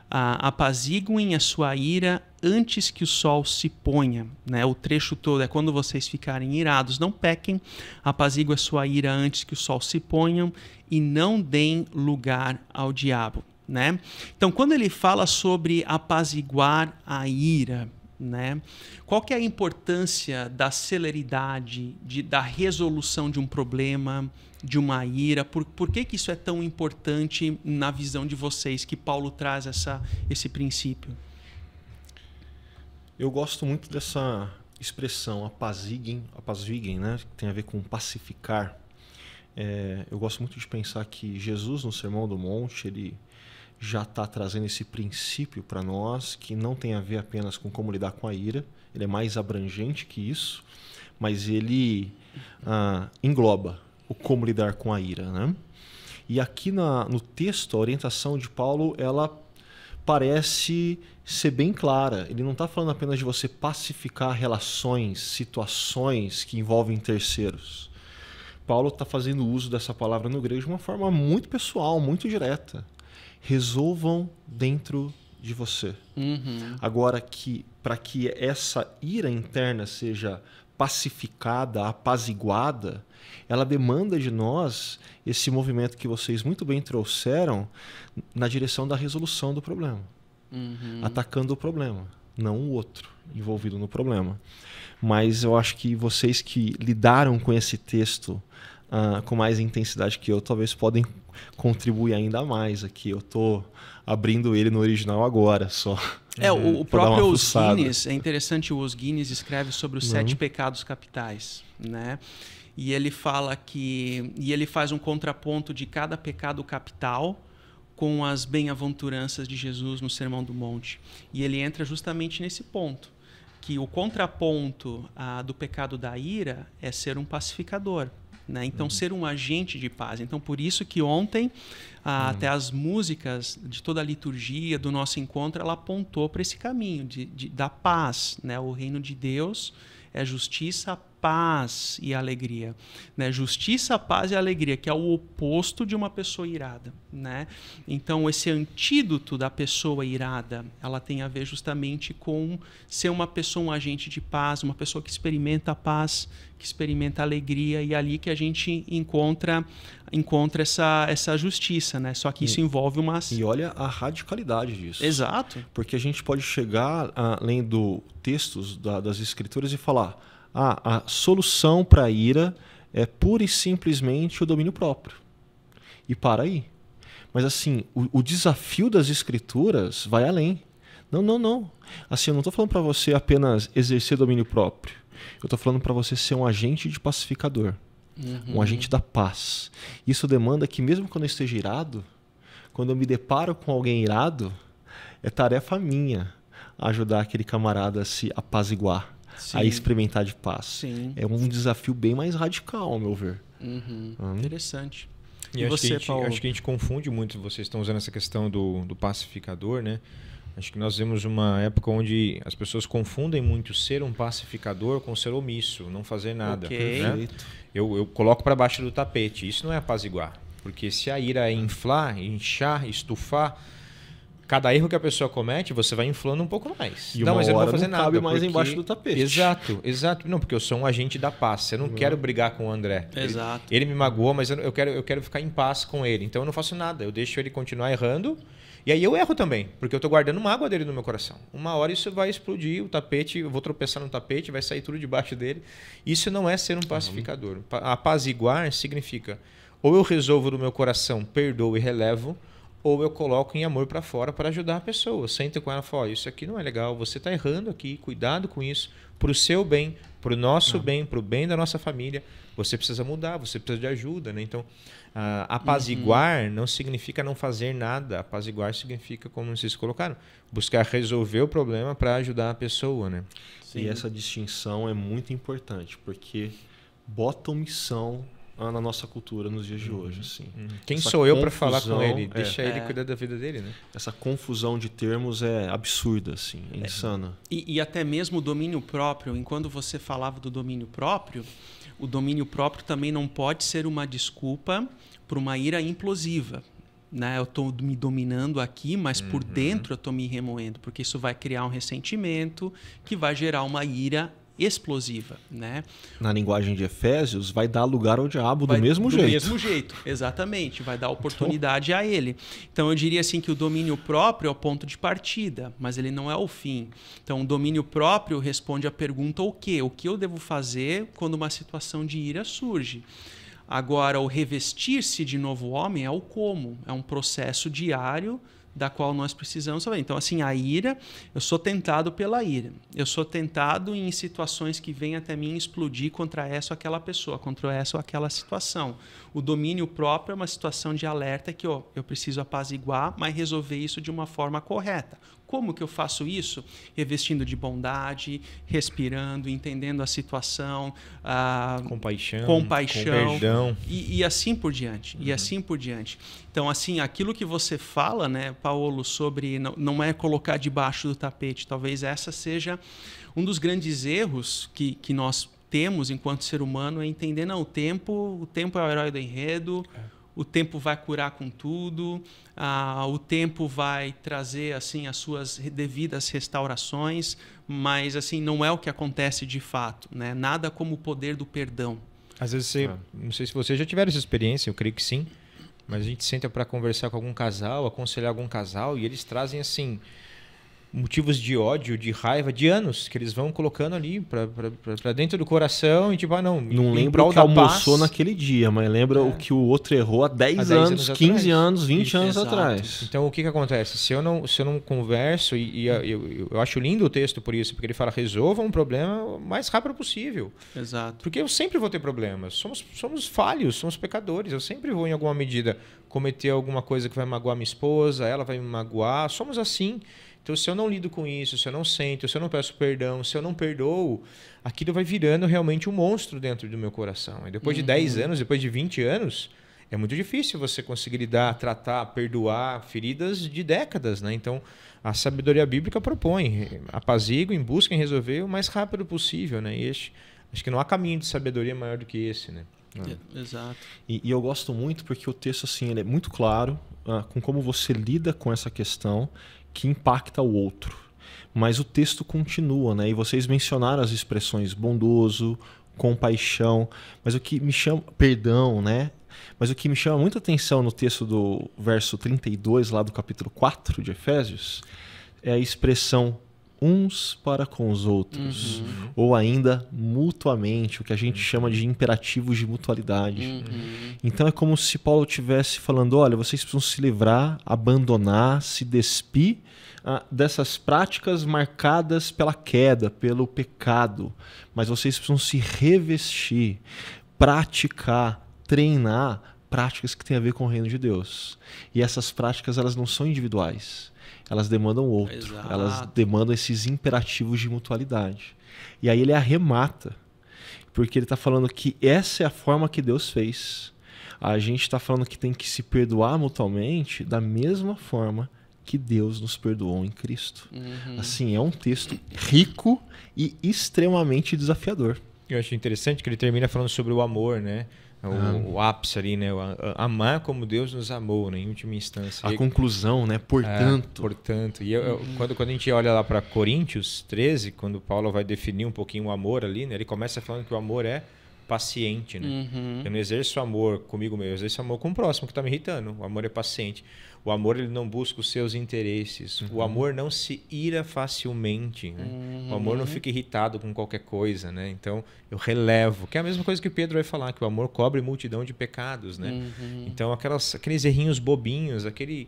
apaziguem a sua ira antes que o sol se ponha. Né? O trecho todo é: quando vocês ficarem irados, não pequem, apaziguem a sua ira antes que o sol se ponha e não deem lugar ao diabo. Né? Então, quando ele fala sobre apaziguar a ira, né? Qual que é a importância da celeridade, da resolução de um problema, de uma ira? Por que isso é tão importante na visão de vocês, que Paulo traz esse princípio? Eu gosto muito dessa expressão, apaziguem, né? Que tem a ver com pacificar. Eu gosto muito de pensar que Jesus, no Sermão do Monte, ele já está trazendo esse princípio para nós, que não tem a ver apenas com como lidar com a ira. Ele é mais abrangente que isso, mas ele engloba o como lidar com a ira, né? E aqui no texto, a orientação de Paulo, ela parece ser bem clara. Ele não está falando apenas de você pacificar relações, situações que envolvem terceiros. Paulo está fazendo uso dessa palavra no grego de uma forma muito pessoal, muito direta. Resolvam dentro de você. Agora, para que essa ira interna seja pacificada, apaziguada, ela demanda de nós esse movimento que vocês muito bem trouxeram na direção da resolução do problema. Atacando o problema, não o outro envolvido no problema. Mas eu acho que vocês que lidaram com esse texto com mais intensidade que eu, talvez podem contribuir ainda mais aqui. Eu estou abrindo ele no original agora só. O próprio Os Guinness, é interessante, o Os Guinness escreve sobre os 7 pecados capitais, né? E ele fala e ele faz um contraponto de cada pecado capital com as bem-aventuranças de Jesus no Sermão do Monte. E ele entra justamente nesse ponto, que o contraponto do pecado da ira é ser um pacificador, né? Então, ser um agente de paz. Então, por isso que ontem, até as músicas de toda a liturgia do nosso encontro, ela apontou para esse caminho da paz, né? O reino de Deus é justiça, paz e alegria, né? Justiça, paz e alegria, que é o oposto de uma pessoa irada, né? Então, esse antídoto da pessoa irada, ela tem a ver justamente com ser uma pessoa, um agente de paz, uma pessoa que experimenta a paz, que experimenta a alegria, e é ali que a gente encontra essa justiça, né? Só que isso envolve E olha a radicalidade disso. Exato. Porque a gente pode chegar, lendo textos das Escrituras, e falar: a solução para a ira é pura e simplesmente o domínio próprio. E para aí. Mas assim, o desafio das Escrituras vai além. Não. Assim, eu não estou falando para você apenas exercer domínio próprio. Eu estou falando para você ser um agente de pacificador. Um agente da paz. Isso demanda que, mesmo quando eu esteja irado, quando eu me deparo com alguém irado, é tarefa minha ajudar aquele camarada a se apaziguar. Sim. A experimentar de paz. Sim. É um desafio bem mais radical, ao meu ver. Interessante. E você, Paulo? Acho que a gente confunde muito, vocês estão usando essa questão do pacificador, né? Acho que nós vemos uma época onde as pessoas confundem muito ser um pacificador com ser omisso, não fazer nada. Okay. Né? Eu coloco para baixo do tapete. Isso não é apaziguar. Porque se a ira é inflar, inchar, estufar, cada erro que a pessoa comete, você vai inflando um pouco mais. E mas eu não vou fazer nada. Cabe mais embaixo do tapete. Exato. Não, porque eu sou um agente da paz. Eu não quero brigar com o André. Exato. Ele me magoou, mas eu quero ficar em paz com ele. Então eu não faço nada. Eu deixo ele continuar errando. E aí eu erro também, porque eu estou guardando mágoa dele no meu coração. Uma hora isso vai explodir, o tapete, eu vou tropeçar no tapete, vai sair tudo debaixo dele. Isso não é ser um pacificador. Apaziguar significa: ou eu resolvo no meu coração, perdoo e relevo, ou eu coloco em amor para fora para ajudar a pessoa. Sento com ela e falo: isso aqui não é legal, você está errando aqui, cuidado com isso, para o seu bem, para o nosso bem, para o bem da nossa família. Você precisa mudar, você precisa de ajuda, né? Então, apaziguar não significa não fazer nada. Apaziguar significa, como vocês colocaram, buscar resolver o problema para ajudar a pessoa, né? Sim. E essa distinção é muito importante, porque bota omissão na nossa cultura nos dias de hoje. Assim. Quem sou eu para falar com ele? Deixa ele cuidar da vida dele, né? Essa confusão de termos é absurda, assim, é insana. E até mesmo o domínio próprio, enquanto você falava do domínio próprio, o domínio próprio também não pode ser uma desculpa para uma ira implosiva. Né? Eu estou me dominando aqui, mas por dentro eu estou me remoendo, porque isso vai criar um ressentimento que vai gerar uma ira explosiva, né? Na linguagem de Efésios, vai dar lugar ao diabo do mesmo jeito. Do mesmo jeito, exatamente. Vai dar oportunidade a ele. Então, eu diria assim que o domínio próprio é o ponto de partida, mas ele não é o fim. Então, o domínio próprio responde à pergunta: o quê? O que eu devo fazer quando uma situação de ira surge? Agora, o revestir-se de novo homem é o como. É um processo diário da qual nós precisamos saber. Então, assim, a ira, eu sou tentado pela ira. Eu sou tentado em situações que vêm até mim explodir contra essa ou aquela pessoa, contra essa ou aquela situação. O domínio próprio é uma situação de alerta que eu preciso apaziguar, mas resolver isso de uma forma correta. Como que eu faço isso? Revestindo de bondade, respirando, entendendo a situação, compaixão, com perdão. E assim por diante. E assim por diante. Então, assim, aquilo que você fala, né, Paulo, sobre não é colocar debaixo do tapete. Talvez essa seja um dos grandes erros que nós temos enquanto ser humano, é entender, não, o tempo é o herói do enredo. O tempo vai curar com tudo, o tempo vai trazer assim as suas devidas restaurações, mas assim não é o que acontece de fato, né? Nada como o poder do perdão. Às vezes não sei se vocês já tiveram essa experiência, eu creio que sim, mas a gente senta para conversar com algum casal, aconselhar algum casal, e eles trazem assim motivos de ódio, de raiva, de anos, que eles vão colocando ali para dentro do coração e tipo, não lembra o que almoçou naquele dia, mas lembra o que o outro errou há 10 anos, 15 anos, 20 anos atrás. Então o que acontece? Se eu não converso, e eu acho lindo o texto por isso, porque ele fala, resolva um problema o mais rápido possível. Exato. Porque eu sempre vou ter problemas. Somos falhos, somos pecadores. Eu sempre vou, em alguma medida, cometer alguma coisa que vai magoar minha esposa, ela vai me magoar. Somos assim. Então, se eu não lido com isso, se eu não sento, se eu não peço perdão, se eu não perdoo, aquilo vai virando realmente um monstro dentro do meu coração. E depois de 10 anos, depois de 20 anos, é muito difícil você conseguir lidar, tratar, perdoar feridas de décadas, né? Então, a sabedoria bíblica propõe apazigue, busquem resolver o mais rápido possível, né? E acho que não há caminho de sabedoria maior do que esse, né? Exato. E eu gosto muito porque o texto assim, ele é muito claro com como você lida com essa questão que impacta o outro. Mas o texto continua, né? E vocês mencionaram as expressões bondoso, compaixão, mas o que me chama... Perdão, né? Mas o que me chama muita atenção no texto do verso 32, lá do capítulo 4 de Efésios, é a expressão uns para com os outros, ou ainda mutuamente, o que a gente chama de imperativos de mutualidade. Então é como se Paulo estivesse falando, olha, vocês precisam se livrar, abandonar, se despir dessas práticas marcadas pela queda, pelo pecado, mas vocês precisam se revestir, praticar, treinar práticas que têm a ver com o reino de Deus. E essas práticas, elas não são individuais. Elas demandam outro. Exato. Elas demandam esses imperativos de mutualidade. E aí ele arremata, porque ele está falando que essa é a forma que Deus fez. A gente está falando que tem que se perdoar mutuamente da mesma forma que Deus nos perdoou em Cristo. Assim, é um texto rico e extremamente desafiador. Eu acho interessante que ele termina falando sobre o amor, né? O ápice ali, né? Amar como Deus nos amou, né? Em última instância. A conclusão, né? Portanto. Portanto. E quando a gente olha lá para Coríntios 13, quando Paulo vai definir um pouquinho o amor ali, né? Ele começa falando que o amor é paciente, né? Eu não exerço amor comigo mesmo, eu exerço amor com o próximo que está me irritando. O amor é paciente. O amor, ele não busca os seus interesses. O amor não se ira facilmente, né? O amor não fica irritado com qualquer coisa, né? Então, eu relevo, que é a mesma coisa que o Pedro vai falar, que o amor cobre multidão de pecados, né? Então, aqueles errinhos bobinhos, aquele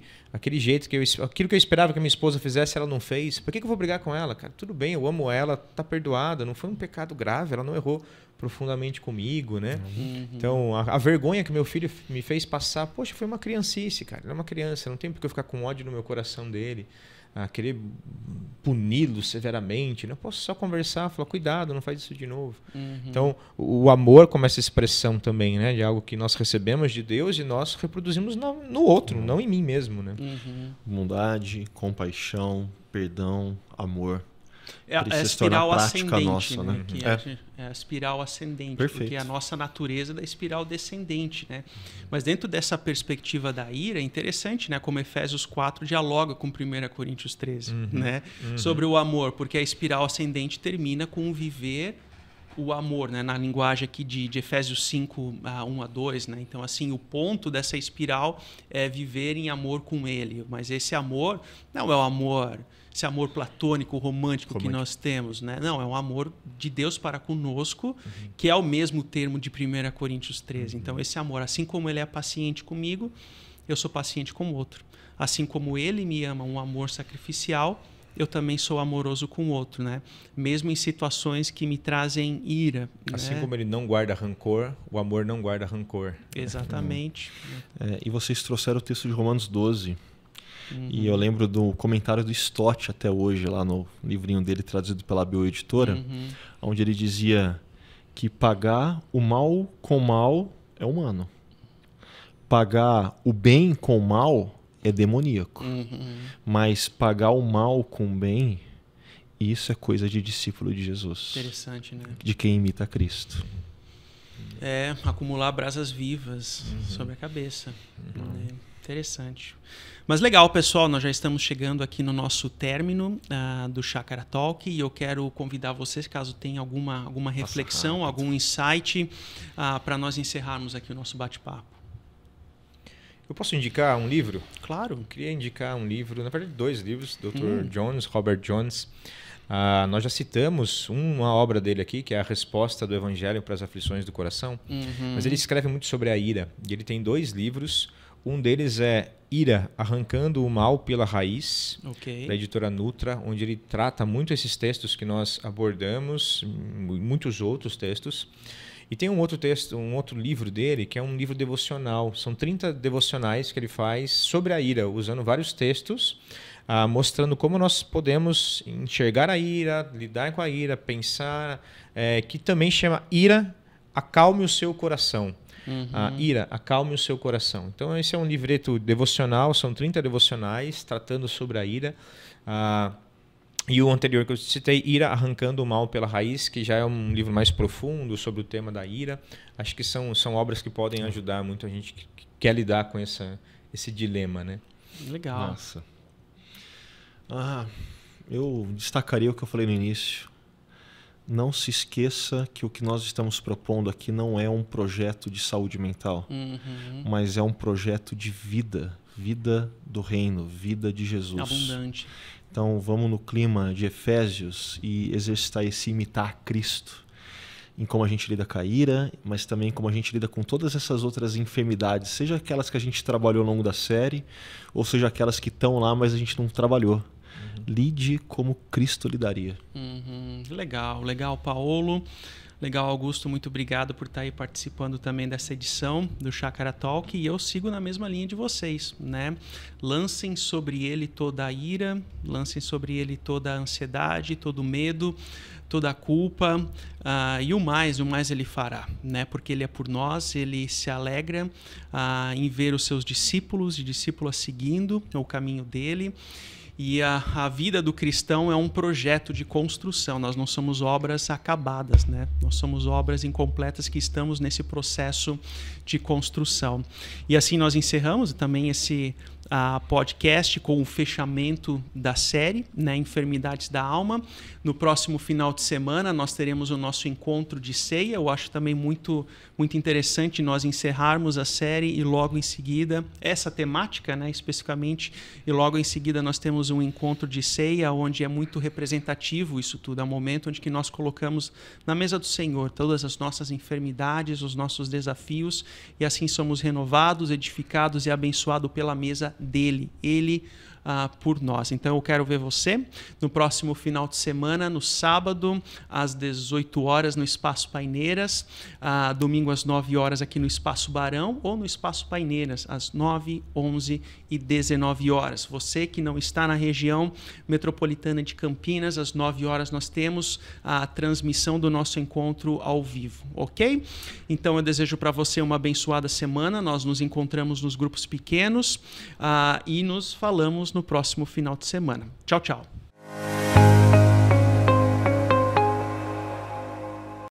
jeito aquilo que eu esperava que a minha esposa fizesse, ela não fez. Por que eu vou brigar com ela? Cara, tudo bem, eu amo ela, tá perdoada, não foi um pecado grave, ela não errou profundamente comigo, né? Então, a vergonha que meu filho me fez passar, poxa, foi uma criancice, cara. Ele é uma criança, não tem por que eu ficar com ódio no meu coração dele, querer puni-lo severamente, né? Eu posso só conversar, falar, cuidado, não faz isso de novo. Então, o amor como essa expressão também, né? De algo que nós recebemos de Deus e nós reproduzimos no outro, não em mim mesmo, né? Bondade, compaixão, perdão, amor. É a espiral ascendente, nossa, né? É a espiral ascendente, Perfeito. Porque a nossa natureza é da espiral descendente, né? Mas dentro dessa perspectiva da ira, é interessante, né? Como Efésios 4 dialoga com 1 Coríntios 13, né? Sobre o amor, porque a espiral ascendente termina com viver o amor, né? Na linguagem aqui de Efésios 5, 1 a 2, né? Então, assim, o ponto dessa espiral é viver em amor com ele. Mas esse amor não é o amor... Esse amor platônico, romântico que nós temos, né? Não, é um amor de Deus para conosco, que é o mesmo termo de 1 Coríntios 13. Então, esse amor, assim como ele é paciente comigo, eu sou paciente com o outro. Assim como ele me ama, um amor sacrificial, eu também sou amoroso com o outro, né? Mesmo em situações que me trazem ira. Assim, né? como ele não guarda rancor, o amor não guarda rancor. Exatamente. E vocês trouxeram o texto de Romanos 12. E eu lembro do comentário do Stott até hoje, lá no livrinho dele, traduzido pela Bio Editora, onde ele dizia que pagar o mal com mal é humano. Pagar o bem com mal é demoníaco. Mas pagar o mal com o bem, isso é coisa de discípulo de Jesus. Interessante, né? De quem imita Cristo. É, acumular brasas vivas sobre a cabeça. Interessante. Mas legal, pessoal, nós já estamos chegando aqui no nosso término do Chácara Talk e eu quero convidar vocês, caso tenha alguma reflexão, algum insight, para nós encerrarmos aqui o nosso bate-papo. Eu posso indicar um livro? Claro. Eu queria indicar um livro, na verdade 2 livros, Dr. Jones, Robert Jones. Nós já citamos uma obra dele aqui, que é a Resposta do Evangelho para as Aflições do Coração, mas ele escreve muito sobre a ira. E ele tem 2 livros, um deles é Ira, Arrancando o Mal pela Raiz, da editora Nutra, onde ele trata muito esses textos que nós abordamos, muitos outros textos. E tem um outro texto, um outro livro dele, que é um livro devocional. São 30 devocionais que ele faz sobre a ira, usando vários textos, mostrando como nós podemos enxergar a ira, lidar com a ira, pensar, que também chama Ira, Acalme o Seu Coração. Ira, Acalme o Seu Coração. Então esse é um livreto devocional, são 30 devocionais tratando sobre a ira. E o anterior que eu citei, Ira, Arrancando o Mal pela Raiz, que já é um livro mais profundo sobre o tema da ira. Acho que são obras que podem ajudar muito a gente que quer lidar com esse dilema, né? Legal. Nossa. Eu destacaria o que eu falei no início. Não se esqueça que o que nós estamos propondo aqui não é um projeto de saúde mental, mas é um projeto de vida do reino, vida de Jesus. Abundante. Então vamos no clima de Efésios e exercitar esse imitar Cristo em como a gente lida com a ira, mas também como a gente lida com todas essas outras enfermidades, seja aquelas que a gente trabalhou ao longo da série, ou seja aquelas que estão lá, mas a gente não trabalhou. Lide como Cristo lidaria. Legal, Paulo. Legal, Augusto, muito obrigado por estar aí participando também dessa edição do Chácara Talk, e eu sigo na mesma linha de vocês, né? Lancem sobre ele toda a ira, lancem sobre ele toda a ansiedade, todo o medo, toda a culpa, e o mais ele fará, né? Porque ele é por nós, ele se alegra em ver os seus discípulos e discípulas seguindo o caminho dele. E a vida do cristão é um projeto de construção. Nós não somos obras acabadas, né? Nós somos obras incompletas que estamos nesse processo de construção. E assim nós encerramos também esse podcast com o fechamento da série, né, Enfermidades da Alma. No próximo final de semana nós teremos o nosso encontro de ceia. Eu acho também muito interessante nós encerrarmos a série e logo em seguida, essa temática, né, especificamente, e logo em seguida nós temos um encontro de ceia onde é muito representativo isso tudo. É um momento onde que nós colocamos na mesa do Senhor todas as nossas enfermidades, os nossos desafios, e assim somos renovados, edificados e abençoados pela mesa dele, ele por nós. Então eu quero ver você no próximo final de semana, no sábado, às 18 horas no Espaço Paineiras, domingo às 9 horas aqui no Espaço Barão, ou no Espaço Paineiras, às 9, 11 e 19 horas. Você que não está na região metropolitana de Campinas, às 9 horas nós temos a transmissão do nosso encontro ao vivo, ok? Então eu desejo para você uma abençoada semana. Nós nos encontramos nos grupos pequenos e nos falamos no próximo final de semana. Tchau, tchau.